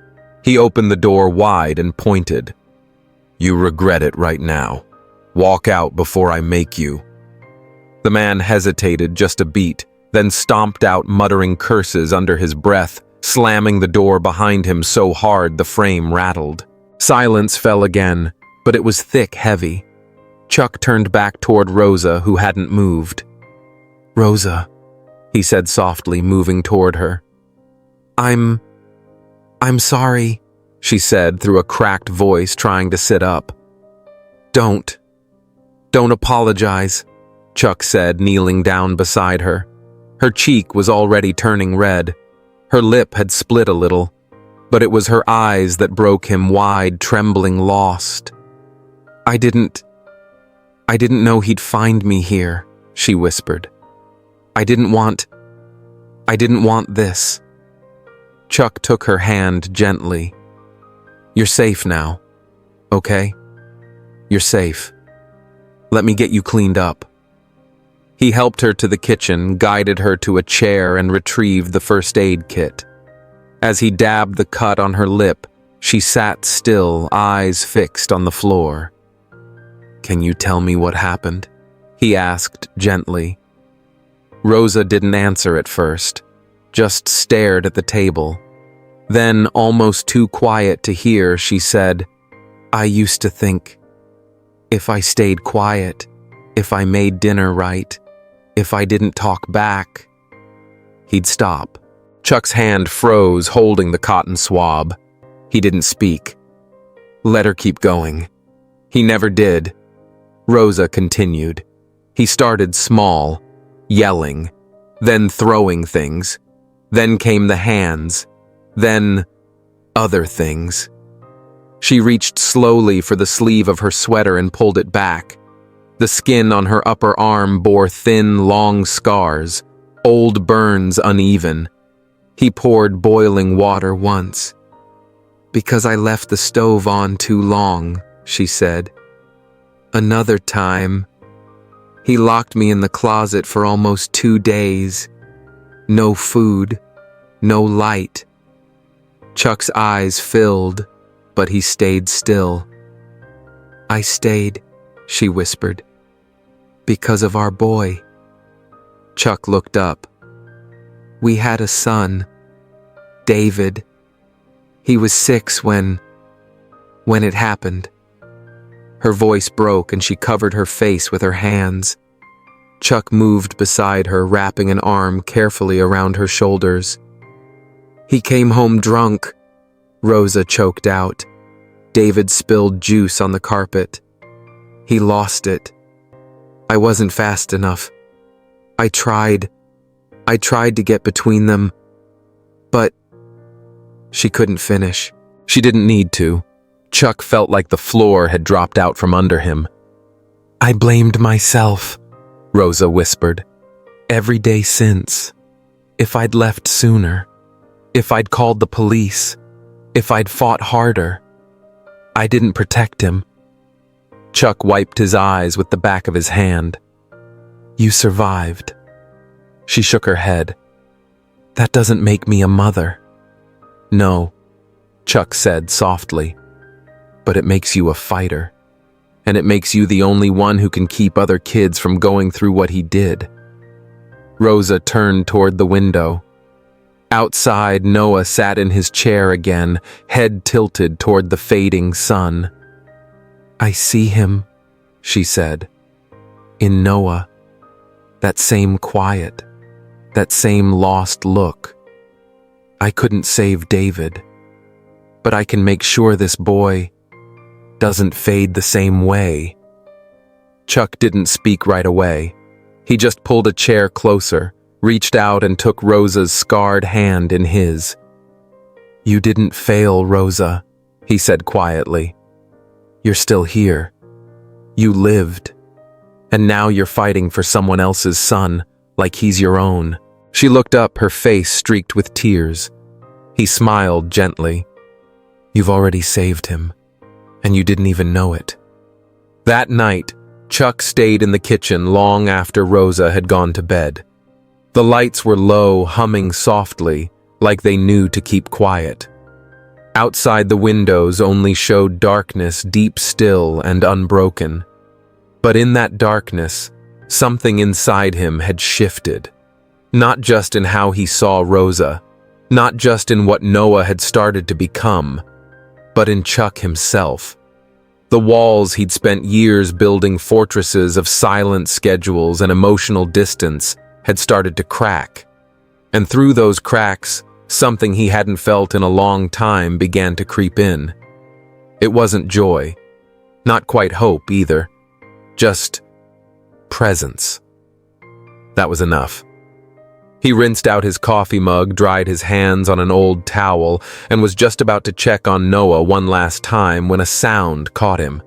He opened the door wide and pointed. "You regret it right now. Walk out before I make you." The man hesitated just a beat, then stomped out, muttering curses under his breath, slamming the door behind him so hard the frame rattled. Silence fell again, but it was thick, heavy. Chuck turned back toward Rosa, who hadn't moved. "Rosa," he said softly, moving toward her. I'm sorry," she said through a cracked voice, trying to sit up. Don't apologize," Chuck said, kneeling down beside her. Her cheek was already turning red. Her lip had split a little, but it was her eyes that broke him wide, trembling, lost. I didn't know he'd find me here," she whispered. I didn't want this." Chuck took her hand gently. "You're safe now, okay? You're safe. Let me get you cleaned up." He helped her to the kitchen, guided her to a chair, and retrieved the first aid kit. As he dabbed the cut on her lip, she sat still, eyes fixed on the floor. "Can you tell me what happened?" he asked gently. Rosa didn't answer at first, just stared at the table. Then, almost too quiet to hear, she said, "I used to think, if I stayed quiet, if I made dinner right, if I didn't talk back, he'd stop. Chuck's hand froze, holding the cotton swab. He didn't speak. Let her keep going. He never did. Rosa continued. He started small, yelling, then throwing things. Then came the hands. Then other things. She reached slowly for the sleeve of her sweater and pulled it back. The skin on her upper arm bore thin, long scars, old burns uneven. He poured boiling water once. "Because I left the stove on too long," she said. "Another time, he locked me in the closet for almost 2 days. No food, no light." Chuck's eyes filled, but he stayed still. "I stayed," she whispered, "because of our boy." Chuck looked up. "We had a son, David. He was 6 when it happened." Her voice broke and she covered her face with her hands. Chuck moved beside her, wrapping an arm carefully around her shoulders. "He came home drunk," Rosa choked out. David spilled juice on the carpet. "He lost it. I wasn't fast enough. I tried to get between them, but..." She couldn't finish. She didn't need to. Chuck felt like the floor had dropped out from under him. "I blamed myself," Rosa whispered. "Every day since. If I'd left sooner. If I'd called the police. If I'd fought harder. I didn't protect him." Chuck wiped his eyes with the back of his hand. "You survived." She shook her head. "That doesn't make me a mother." "No," Chuck said softly, "but it makes you a fighter. And it makes you the only one who can keep other kids from going through what he did." Rosa turned toward the window. Outside, Noah sat in his chair again, head tilted toward the fading sun. "I see him," she said. "In Noah. That same quiet. That same lost look. I couldn't save David, but I can make sure this boy doesn't fade the same way." Chuck didn't speak right away. He just pulled a chair closer, reached out and took Rosa's scarred hand in his. "You didn't fail, Rosa," he said quietly. "You're still here. You lived. And now you're fighting for someone else's son, like he's your own." She looked up, her face streaked with tears. He smiled gently. "You've already saved him, and you didn't even know it." That night, Chuck stayed in the kitchen long after Rosa had gone to bed. The lights were low, humming softly, like they knew to keep quiet. Outside the windows only showed darkness, deep still and unbroken. But in that darkness, something inside him had shifted. Not just in how he saw Rosa, not just in what Noah had started to become, but in Chuck himself. The walls he'd spent years building fortresses of silent schedules and emotional distance had started to crack. And through those cracks, something he hadn't felt in a long time began to creep in. It wasn't joy, not quite hope either, just presence. That was enough. He rinsed out his coffee mug, dried his hands on an old towel, and was just about to check on Noah one last time when a sound caught him.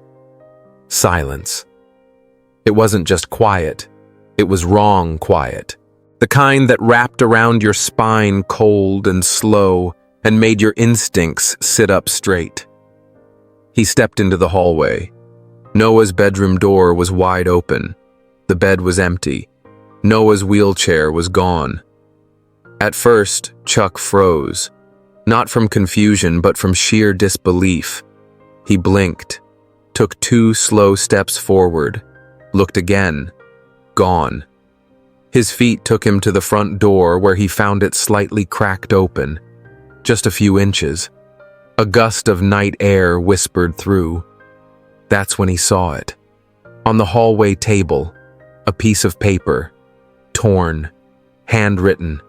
Silence. It wasn't just quiet. It was wrong quiet. The kind that wrapped around your spine cold and slow and made your instincts sit up straight. He stepped into the hallway. Noah's bedroom door was wide open. The bed was empty. Noah's wheelchair was gone. At first, Chuck froze, not from confusion but from sheer disbelief. He blinked, took 2 slow steps forward, looked again. Gone. His feet took him to the front door where he found it slightly cracked open, just a few inches. A gust of night air whispered through. That's when he saw it. On the hallway table, a piece of paper, torn, handwritten,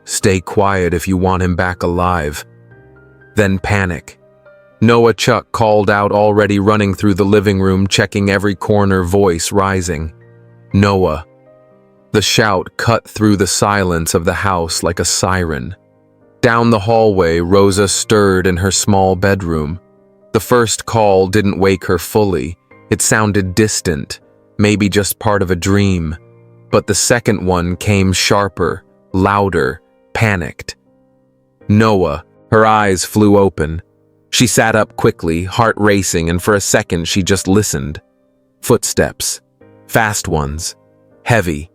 Stay quiet if you want him back alive. Then panic. Noah Chuck called out, already running through the living room, checking every corner, voice rising. Noah. The shout cut through the silence of the house like a siren. Down the hallway, Rosa stirred in her small bedroom. The first call didn't wake her fully. It sounded distant, maybe just part of a dream. But the second one came sharper, louder, panicked. Noah. Her eyes flew open. She sat up quickly, heart racing, and for a second she just listened. Footsteps. Fast ones. Heavy.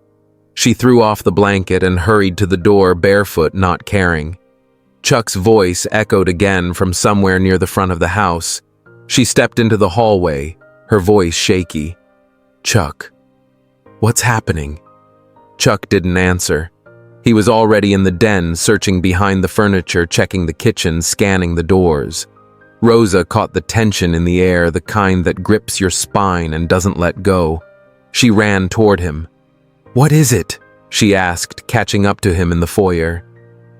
She threw off the blanket and hurried to the door, barefoot, not caring. Chuck's voice echoed again from somewhere near the front of the house. She stepped into the hallway, her voice shaky. Chuck. What's happening? Chuck didn't answer. He was already in the den, searching behind the furniture, checking the kitchen, scanning the doors. Rosa caught the tension in the air, the kind that grips your spine and doesn't let go. She ran toward him. "What is it?" she asked, catching up to him in the foyer.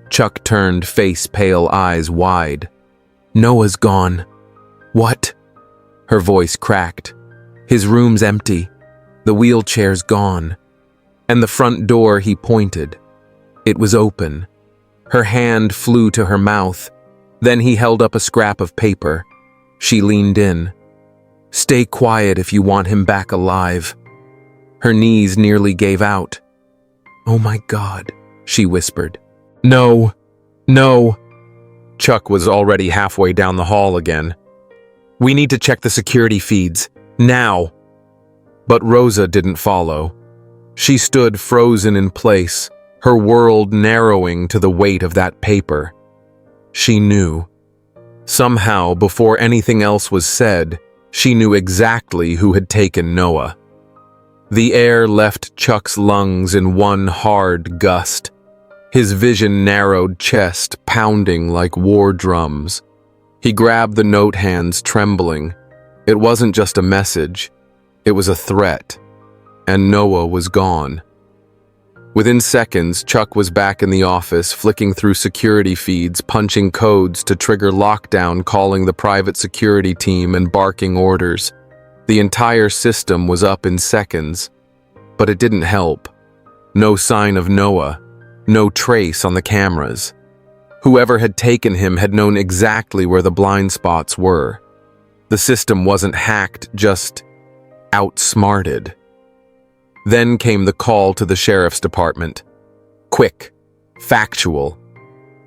Chuck turned, face pale, eyes wide. "Noah's gone." "What?" Her voice cracked. "His room's empty. The wheelchair's gone." And the front door, he pointed. It was open. Her hand flew to her mouth. Then he held up a scrap of paper. She leaned in. "Stay quiet if you want him back alive." Her knees nearly gave out. "Oh my God," she whispered. "No, no." Chuck was already halfway down the hall again. "We need to check the security feeds, now." But Rosa didn't follow. She stood frozen in place, her world narrowing to the weight of that paper. She knew. Somehow, before anything else was said, she knew exactly who had taken Noah. The air left Chuck's lungs in one hard gust. His vision-narrowed chest pounding like war drums. He grabbed the note, hands trembling. It wasn't just a message. It was a threat. And Noah was gone. Within seconds, Chuck was back in the office, flicking through security feeds, punching codes to trigger lockdown, calling the private security team and barking orders. The entire system was up in seconds. But it didn't help. No sign of Noah. No trace on the cameras. Whoever had taken him had known exactly where the blind spots were. The system wasn't hacked, just outsmarted. Then came the call to the sheriff's department. Quick. Factual.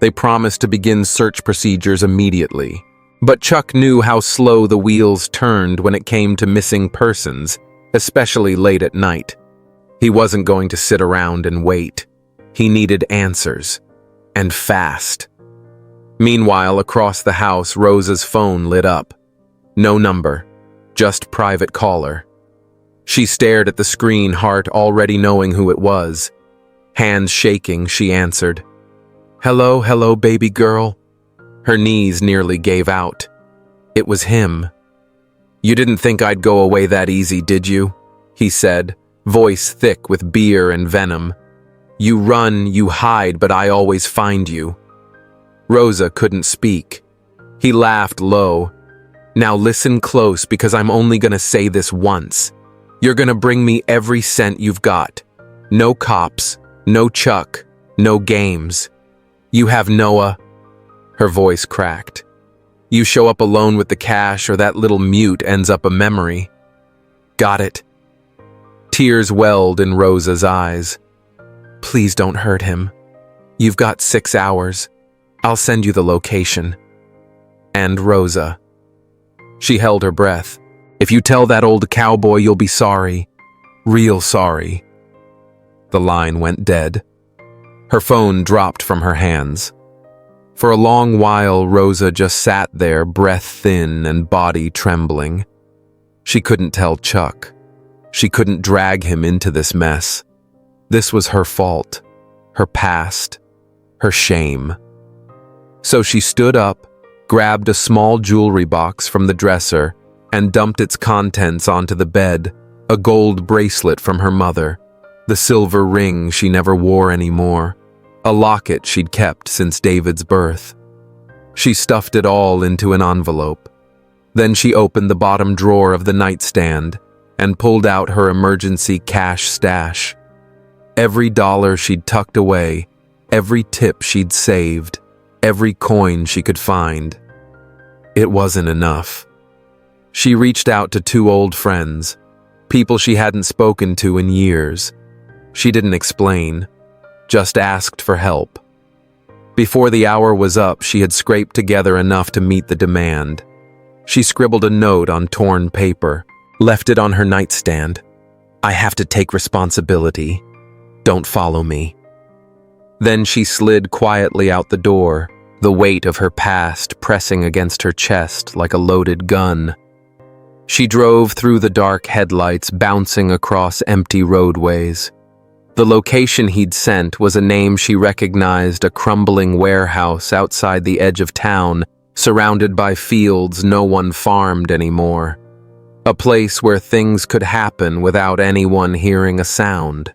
They promised to begin search procedures immediately. But Chuck knew how slow the wheels turned when it came to missing persons, especially late at night. He wasn't going to sit around and wait. He needed answers. And fast. Meanwhile, across the house, Rosa's phone lit up. No number. Just private caller. She stared at the screen, heart already knowing who it was. Hands shaking, she answered. "Hello, hello, baby girl." Her knees nearly gave out. It was him. "You didn't think I'd go away that easy, did you?" he said, voice thick with beer and venom. "You run, you hide, but I always find you." Rosa couldn't speak. He laughed low. "Now listen close, because I'm only gonna say this once. You're gonna bring me every cent you've got. No cops, no Chuck, no games. You have Noah." Her voice cracked. "You show up alone with the cash, or that little mute ends up a memory." "Got it." Tears welled in Rosa's eyes. "Please don't hurt him. You've got 6 hours. I'll send you the location." And Rosa. She held her breath. "If you tell that old cowboy, you'll be sorry. Real sorry." The line went dead. Her phone dropped from her hands. For a long while, Rosa just sat there, breath thin and body trembling. She couldn't tell Chuck. She couldn't drag him into this mess. This was her fault, her past, her shame. So she stood up, grabbed a small jewelry box from the dresser, and dumped its contents onto the bed, a gold bracelet from her mother, the silver ring she never wore anymore, a locket she'd kept since David's birth. She stuffed it all into an envelope. Then she opened the bottom drawer of the nightstand and pulled out her emergency cash stash. Every dollar she'd tucked away, every tip she'd saved, every coin she could find. It wasn't enough. She reached out to 2 old friends, people she hadn't spoken to in years. She didn't explain, just asked for help. Before the hour was up, she had scraped together enough to meet the demand. She scribbled a note on torn paper, left it on her nightstand. "I have to take responsibility. Don't follow me." Then she slid quietly out the door, the weight of her past pressing against her chest like a loaded gun. She drove through the dark headlights, bouncing across empty roadways. The location he'd sent was a name she recognized, a crumbling warehouse outside the edge of town, surrounded by fields no one farmed anymore. A place where things could happen without anyone hearing a sound.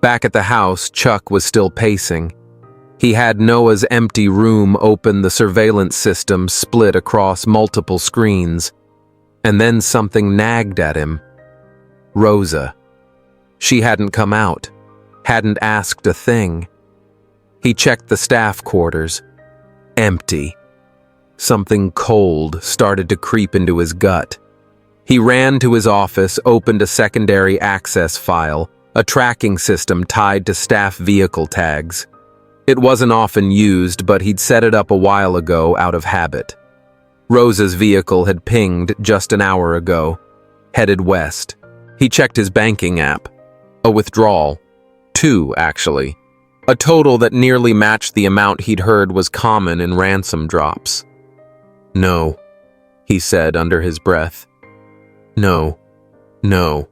Back at the house, Chuck was still pacing. He had Noah's empty room open, the surveillance system split across multiple screens. And then something nagged at him. Rosa. She hadn't come out, hadn't asked a thing. He checked the staff quarters. Empty. Something cold started to creep into his gut. He ran to his office, opened a secondary access file, a tracking system tied to staff vehicle tags. It wasn't often used, but he'd set it up a while ago out of habit. Rosa's vehicle had pinged just an hour ago, headed west. He checked his banking app. A withdrawal. 2, actually. A total that nearly matched the amount he'd heard was common in ransom drops. "No," he said under his breath. "No. No."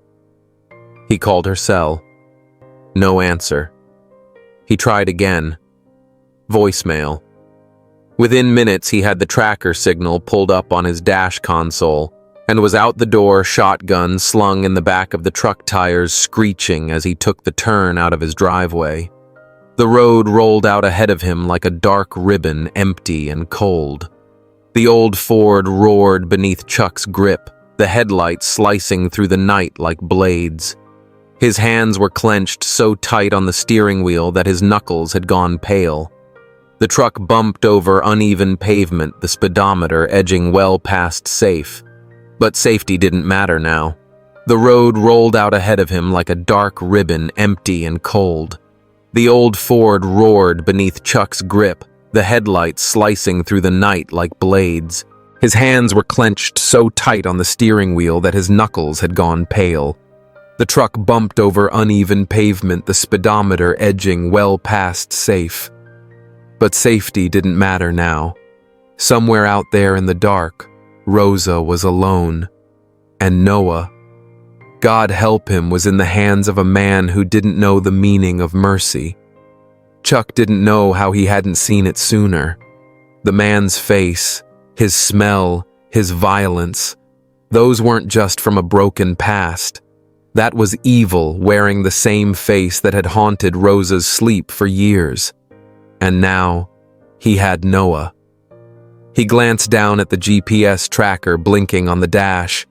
He called her cell. No answer. He tried again. Voicemail. Within minutes, he had the tracker signal pulled up on his dash console and was out the door, shotgun slung in the back of the truck tires, screeching as he took the turn out of his driveway. The road rolled out ahead of him like a dark ribbon, empty and cold. The old Ford roared beneath Chuck's grip, the headlights slicing through the night like blades. His hands were clenched so tight on the steering wheel that his knuckles had gone pale. The truck bumped over uneven pavement, the speedometer edging well past safe. But safety didn't matter now. The road rolled out ahead of him like a dark ribbon, empty and cold. The old Ford roared beneath Chuck's grip, the headlights slicing through the night like blades. His hands were clenched so tight on the steering wheel that his knuckles had gone pale. The truck bumped over uneven pavement, the speedometer edging well past safe. But safety didn't matter now. Somewhere out there in the dark, Rosa was alone. And Noah, God help him, was in the hands of a man who didn't know the meaning of mercy. Chuck didn't know how he hadn't seen it sooner. The man's face, his smell, his violence, those weren't just from a broken past. That was evil wearing the same face that had haunted Rosa's sleep for years. And now, he had Noah. He glanced down at the GPS tracker blinking on the dash.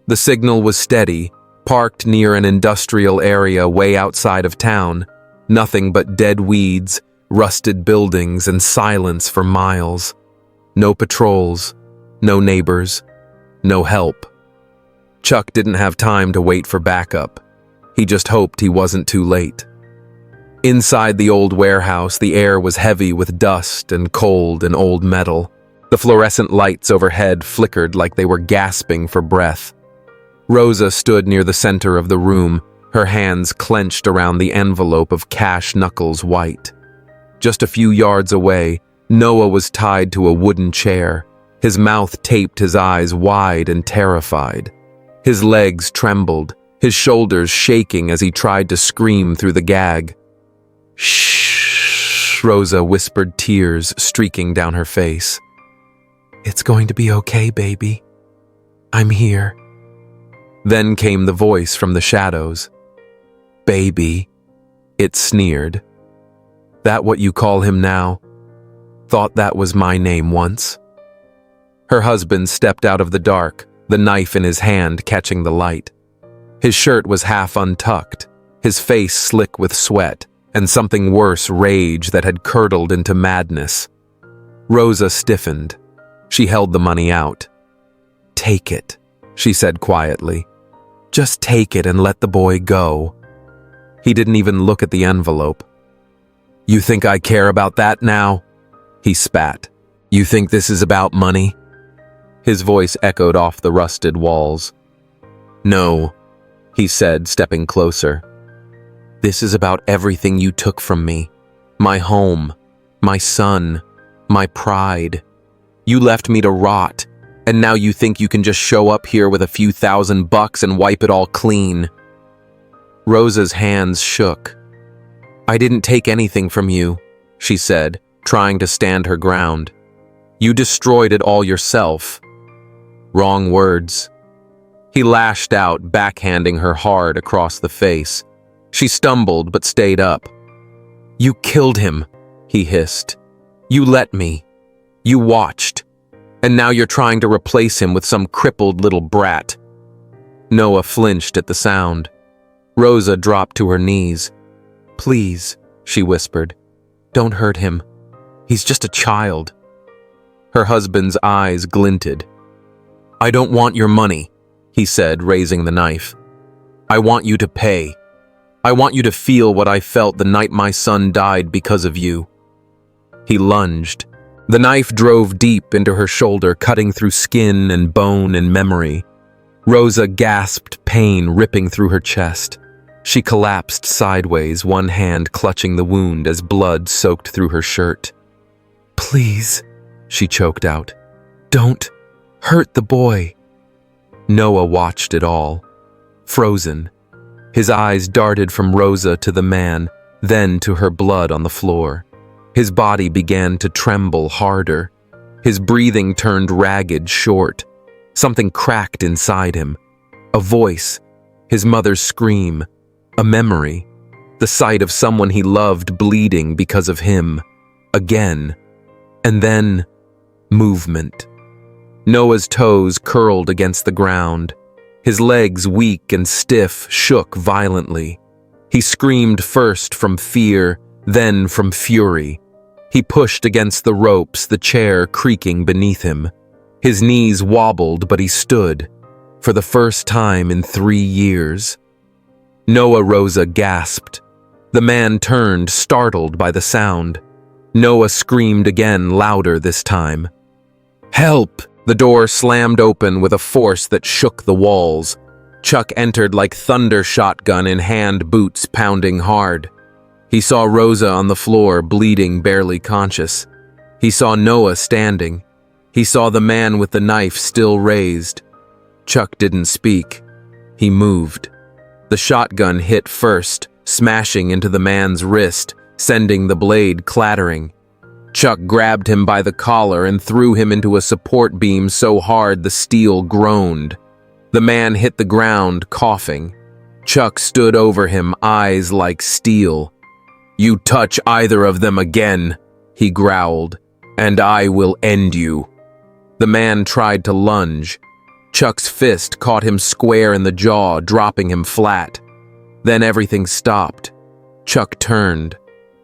The signal was steady, parked near an industrial area way outside of town. Nothing but dead weeds, rusted buildings, and silence for miles. No patrols, no neighbors, no help. Chuck didn't have time to wait for backup. He just hoped he wasn't too late. Inside the old warehouse, the air was heavy with dust and cold and old metal. The fluorescent lights overhead flickered like they were gasping for breath. Rosa stood near the center of the room, her hands clenched around the envelope of cash, knuckles white. Just a few yards away, Noah was tied to a wooden chair, his mouth taped, his eyes wide and terrified. His legs trembled, his shoulders shaking as he tried to scream through the gag. "Shh," Rosa whispered, tears streaking down her face. "It's going to be okay, baby. I'm here." Then came the voice from the shadows. "Baby," it sneered. That what you call him now? Thought that was my name once." Her husband stepped out of the dark, the knife in his hand catching the light. His shirt was half untucked, his face slick with sweat, and something worse, rage that had curdled into madness. Rosa stiffened. She held the money out. "Take it," she said quietly. "Just take it and let the boy go." He didn't even look at the envelope. "You think I care about that now?" He spat. "You think this is about money?" His voice echoed off the rusted walls. "No," he said, stepping closer. "This is about everything you took from me. My home, my son, my pride. You left me to rot, and now you think you can just show up here with a few $1,000 and wipe it all clean." Rosa's hands shook. "I didn't take anything from you," she said, trying to stand her ground. "You destroyed it all yourself." Wrong words. He lashed out, backhanding her hard across the face. She stumbled but stayed up. "You killed him," he hissed. "You let me. You watched. And now you're trying to replace him with some crippled little brat." Noah flinched at the sound. Rosa dropped to her knees. "Please," she whispered. "Don't hurt him. He's just a child." Her husband's eyes glinted. "I don't want your money," he said, raising the knife. "I want you to pay. I want you to feel what I felt the night my son died because of you." He lunged. The knife drove deep into her shoulder, cutting through skin and bone and memory. Rosa gasped, pain ripping through her chest. She collapsed sideways, one hand clutching the wound as blood soaked through her shirt. "Please," she choked out. "Don't hurt the boy." Noah watched it all, frozen. His eyes darted from Rosa to the man, then to her blood on the floor. His body began to tremble harder. His breathing turned ragged, short. Something cracked inside him. A voice, his mother's scream, a memory, the sight of someone he loved bleeding because of him. Again. And then, movement. Noah's toes curled against the ground. His legs, weak and stiff, shook violently. He screamed first from fear, then from fury. He pushed against the ropes, the chair creaking beneath him. His knees wobbled, but he stood, for the first time in 3 years. Rosa gasped. The man turned, startled by the sound. Noah screamed again, louder this time. "Help!" The door slammed open with a force that shook the walls. Chuck entered like thunder, shotgun in hand, boots pounding hard. He saw Rosa on the floor, bleeding, barely conscious. He saw Noah standing. He saw the man with the knife still raised. Chuck didn't speak. He moved. The shotgun hit first, smashing into the man's wrist, sending the blade clattering. Chuck grabbed him by the collar and threw him into a support beam so hard the steel groaned. The man hit the ground, coughing. Chuck stood over him, eyes like steel. "You touch either of them again," he growled, "and I will end you." The man tried to lunge. Chuck's fist caught him square in the jaw, dropping him flat. Then everything stopped. Chuck turned.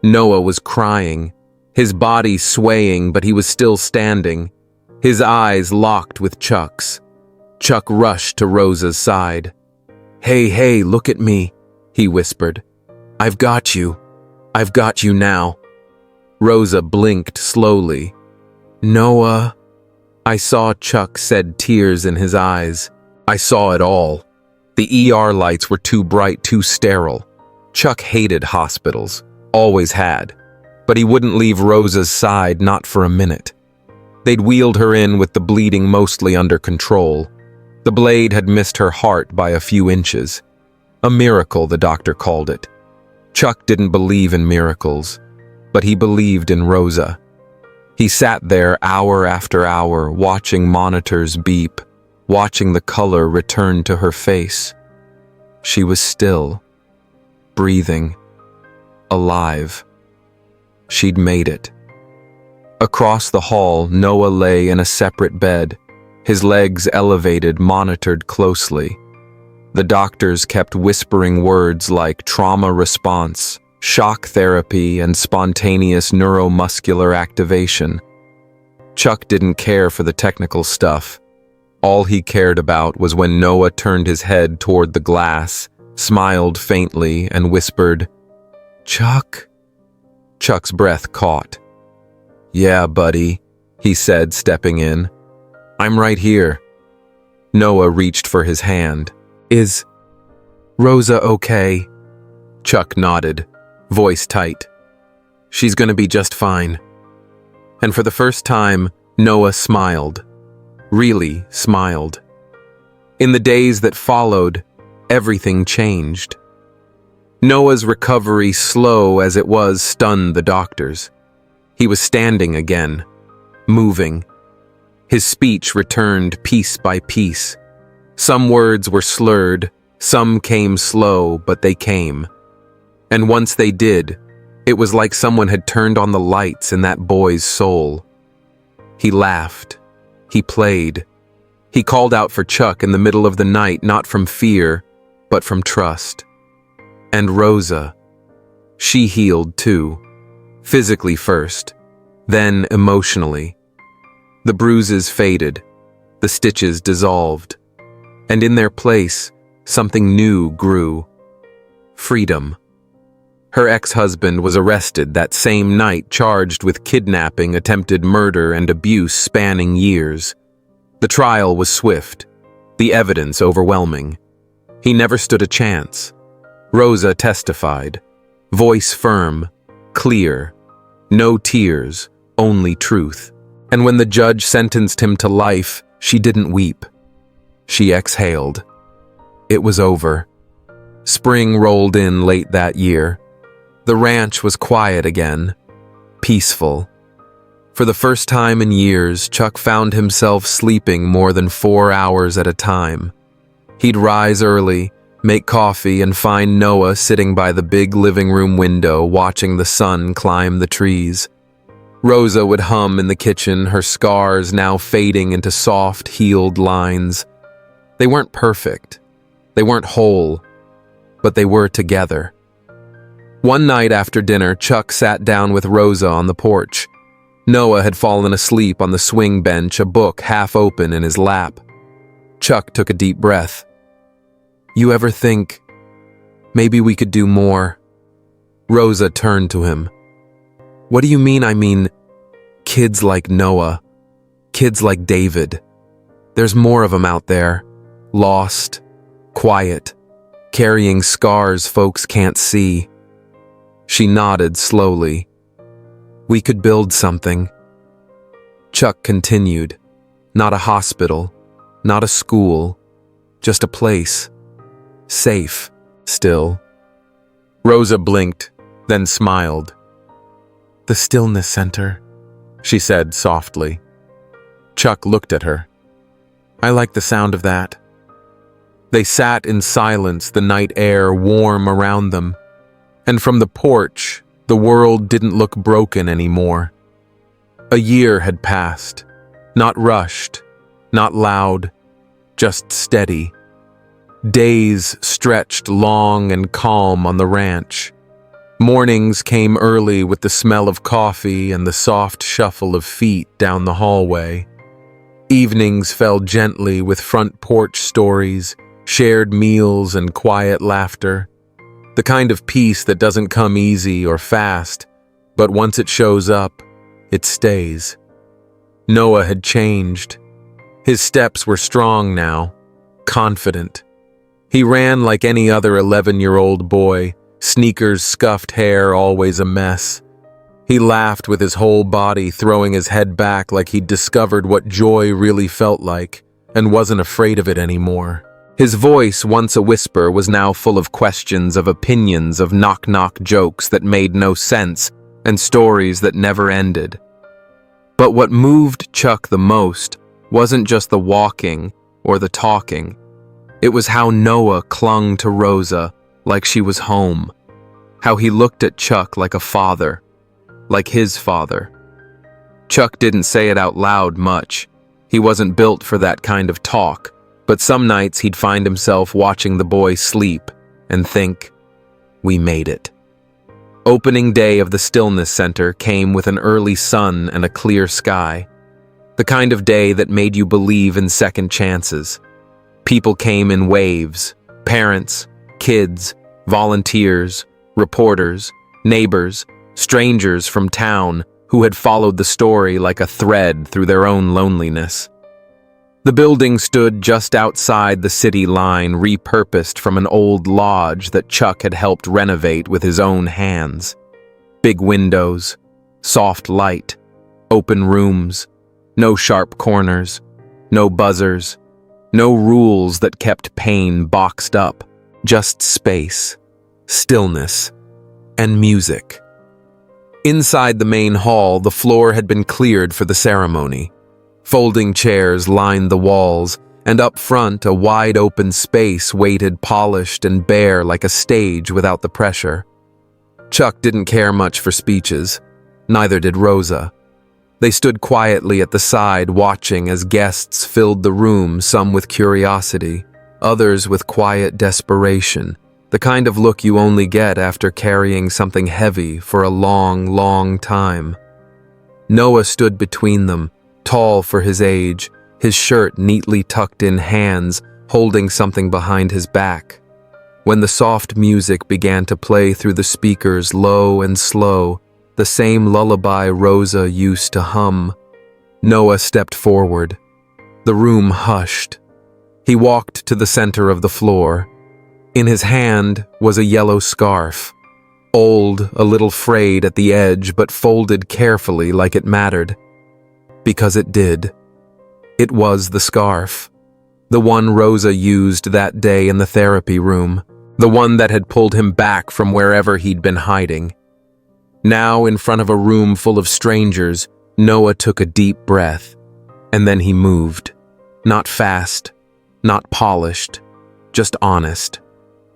Noah was crying. His body swaying, but he was still standing. His eyes locked with Chuck's. Chuck rushed to Rosa's side. Hey, look at me," he whispered. "I've got you. I've got you now." Rosa blinked slowly. "Noah." I saw Chuck said, tears in his eyes. I saw it all. The ER lights were too bright, too sterile. Chuck hated hospitals, always had. But he wouldn't leave Rosa's side, not for a minute. They'd wheeled her in with the bleeding mostly under control. The blade had missed her heart by a few inches. A miracle, the doctor called it. Chuck didn't believe in miracles, but he believed in Rosa. He sat there hour after hour, watching monitors beep, watching the color return to her face. She was still, breathing, alive. She'd made it. Across the hall, Noah lay in a separate bed, his legs elevated, monitored closely. The doctors kept whispering words like trauma response, shock therapy, and spontaneous neuromuscular activation. Chuck didn't care for the technical stuff. All he cared about was when Noah turned his head toward the glass, smiled faintly, and whispered, "Chuck?" Chuck's breath caught. "Yeah, buddy," he said, stepping in. "I'm right here." Noah reached for his hand. "Is Rosa okay?" Chuck nodded, voice tight. "She's gonna be just fine." And for the first time, Noah smiled. Really smiled. In the days that followed, everything changed. Noah's recovery, slow as it was, stunned the doctors. He was standing again, moving. His speech returned piece by piece. Some words were slurred, some came slow, but they came. And once they did, it was like someone had turned on the lights in that boy's soul. He laughed. He played. He called out for Chuck in the middle of the night, not from fear, but from trust. And Rosa, she healed too. Physically first, then emotionally. The bruises faded, the stitches dissolved, and in their place, something new grew. Freedom. Her ex-husband was arrested that same night, charged with kidnapping, attempted murder, and abuse spanning years. The trial was swift, the evidence overwhelming. He never stood a chance. Rosa testified, voice firm, clear, no tears, only truth. And when the judge sentenced him to life, she didn't weep. She exhaled. It was over. Spring rolled in late that year. The ranch was quiet again, peaceful. For the first time in years, Chuck found himself sleeping more than 4 hours at a time. He'd rise early, make coffee, and find Noah sitting by the big living room window watching the sun climb the trees. Rosa would hum in the kitchen, her scars now fading into soft, healed lines. They weren't perfect. They weren't whole, but they were together. One night after dinner, Chuck sat down with Rosa on the porch. Noah had fallen asleep on the swing bench, a book half open in his lap. Chuck took a deep breath. "You ever think, maybe we could do more?" Rosa turned to him. "What do you mean? I mean, kids like Noah, kids like David. There's more of them out there, lost, quiet, carrying scars folks can't see." She nodded slowly. "We could build something." Chuck continued. "Not a hospital, not a school, just a place. Safe, still." Rosa blinked, then smiled. "The Stillness Center," she said softly. Chuck looked at her. "I like the sound of that." They sat in silence, the night air warm around them. And from the porch, the world didn't look broken anymore. A year had passed, not rushed, not loud, just steady. Days stretched long and calm on the ranch. Mornings came early with the smell of coffee and the soft shuffle of feet down the hallway. Evenings fell gently with front porch stories, shared meals, and quiet laughter. The kind of peace that doesn't come easy or fast, but once it shows up, it stays. Noah had changed. His steps were strong now, confident. He ran like any other 11-year-old boy, sneakers, scuffed hair, always a mess. He laughed with his whole body, throwing his head back like he'd discovered what joy really felt like, and wasn't afraid of it anymore. His voice, once a whisper, was now full of questions, of opinions, of knock-knock jokes that made no sense, and stories that never ended. But what moved Chuck the most wasn't just the walking or the talking. It was how Noah clung to Rosa like she was home, how he looked at Chuck like a father, like his father. Chuck didn't say it out loud much. He wasn't built for that kind of talk, but some nights he'd find himself watching the boy sleep and think, "We made it." Opening day of the Stillness Center came with an early sun and a clear sky. The kind of day that made you believe in second chances. People came in waves, parents, kids, volunteers, reporters, neighbors, strangers from town who had followed the story like a thread through their own loneliness. The building stood just outside the city line, repurposed from an old lodge that Chuck had helped renovate with his own hands. Big windows, soft light, open rooms, no sharp corners, no buzzers, no rules that kept pain boxed up, just space, stillness, and music. Inside the main hall, the floor had been cleared for the ceremony. Folding chairs lined the walls, and up front a wide-open space waited polished and bare like a stage without the pressure. Chuck didn't care much for speeches. Neither did Rosa. They stood quietly at the side watching as guests filled the room, some with curiosity, others with quiet desperation, the kind of look you only get after carrying something heavy for a long, long time. Noah stood between them, tall for his age, his shirt neatly tucked in hands, holding something behind his back. When the soft music began to play through the speakers low and slow, the same lullaby Rosa used to hum, Noah stepped forward. The room hushed. He walked to the center of the floor. In his hand was a yellow scarf, old, a little frayed at the edge, but folded carefully like it mattered. Because it did. It was the scarf. The one Rosa used that day in the therapy room. The one that had pulled him back from wherever he'd been hiding. Now, in front of a room full of strangers, Noah took a deep breath. And then he moved. Not fast, not polished, just honest.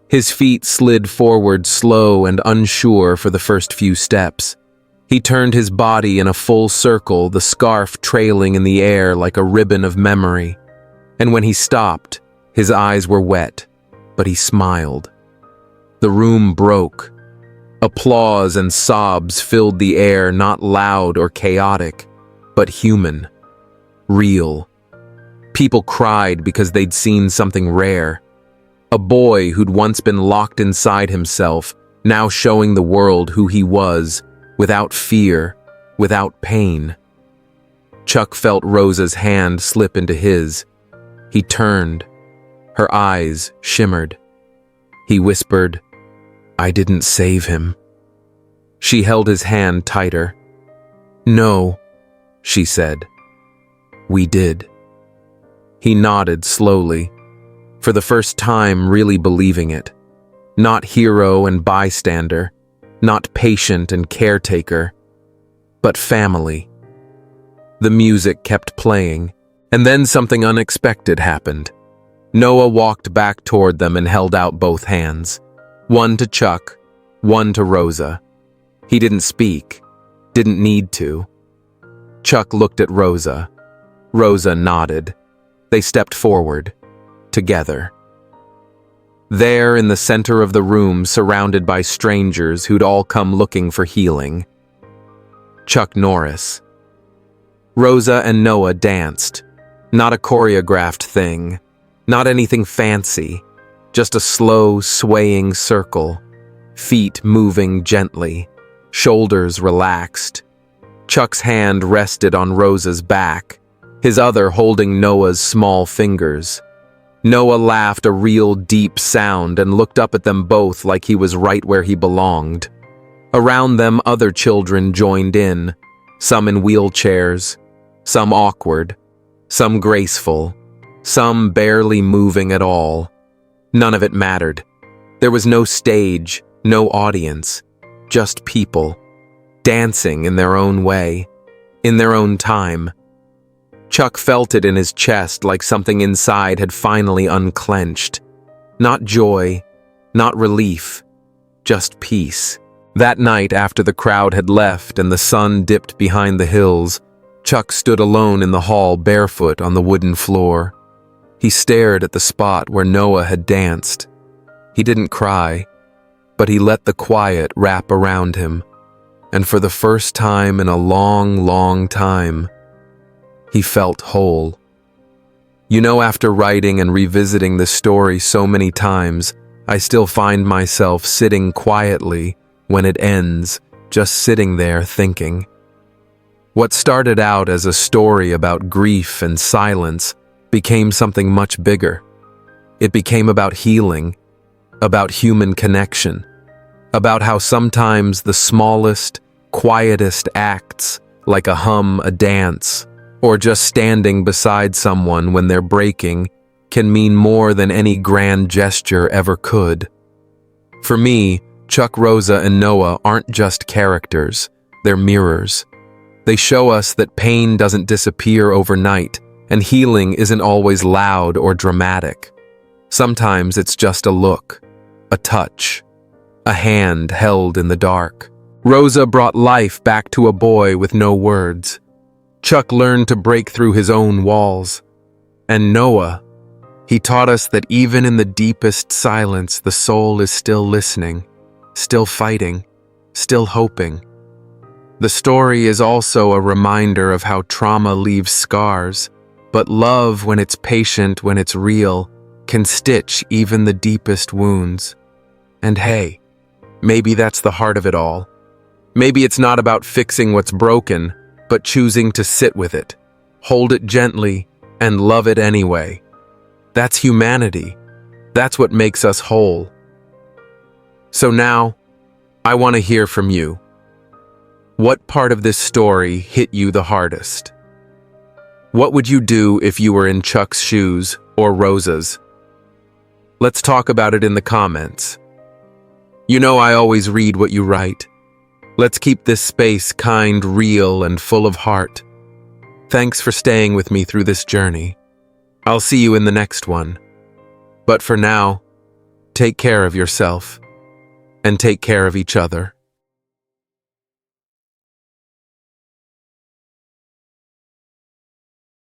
His feet slid forward slow and unsure for the first few steps. He turned his body in a full circle, the scarf trailing in the air like a ribbon of memory. And when he stopped, his eyes were wet, but he smiled. The room broke. Applause and sobs filled the air, not loud or chaotic, but human, real. People cried because they'd seen something rare. A boy who'd once been locked inside himself, now showing the world who he was, without fear, without pain. Chuck felt Rosa's hand slip into his. He turned. Her eyes shimmered. He whispered, "I didn't save him." She held his hand tighter. "No," she said. "We did." He nodded slowly, for the first time really believing it. Not hero and bystander, not patient and caretaker, but family. The music kept playing, and then something unexpected happened. Noah walked back toward them and held out both hands. One to Chuck, one to Rosa. He didn't speak, didn't need to. Chuck looked at Rosa. Rosa nodded. They stepped forward, together. There in the center of the room, surrounded by strangers who'd all come looking for healing. Chuck Norris. Rosa and Noah danced. Not a choreographed thing, not anything fancy, just a slow, swaying circle, feet moving gently, shoulders relaxed. Chuck's hand rested on Rosa's back, his other holding Noah's small fingers. Noah laughed a real deep sound and looked up at them both like he was right where he belonged. Around them, other children joined in, some in wheelchairs, some awkward, some graceful, some barely moving at all. None of it mattered. There was no stage, no audience, just people, dancing in their own way, in their own time. Chuck felt it in his chest like something inside had finally unclenched. Not joy, not relief, just peace. That night, after the crowd had left and the sun dipped behind the hills, Chuck stood alone in the hall barefoot on the wooden floor. He stared at the spot where Noah had danced. He didn't cry, but he let the quiet wrap around him. And for the first time in a long, long time, he felt whole. You know, after writing and revisiting this story so many times, I still find myself sitting quietly when it ends, just sitting there thinking. What started out as a story about grief and silence became something much bigger. It became about healing, about human connection, about how sometimes the smallest, quietest acts, like a hum, a dance, or just standing beside someone when they're breaking, can mean more than any grand gesture ever could. For me, Chuck, Rosa, and Noah aren't just characters, they're mirrors. They show us that pain doesn't disappear overnight, and healing isn't always loud or dramatic. Sometimes it's just a look, a touch, a hand held in the dark. Rosa brought life back to a boy with no words. Chuck learned to break through his own walls. And Noah, he taught us that even in the deepest silence, the soul is still listening, still fighting, still hoping. The story is also a reminder of how trauma leaves scars, but love, when it's patient, when it's real, can stitch even the deepest wounds. And hey, maybe that's the heart of it all. Maybe it's not about fixing what's broken, but choosing to sit with it, hold it gently, and love it anyway. That's humanity. That's what makes us whole. So now, I want to hear from you. What part of this story hit you the hardest? What would you do if you were in Chuck's shoes or Rosa's? Let's talk about it in the comments. You know I always read what you write. Let's keep this space kind, real, and full of heart. Thanks for staying with me through this journey. I'll see you in the next one. But for now, take care of yourself and take care of each other.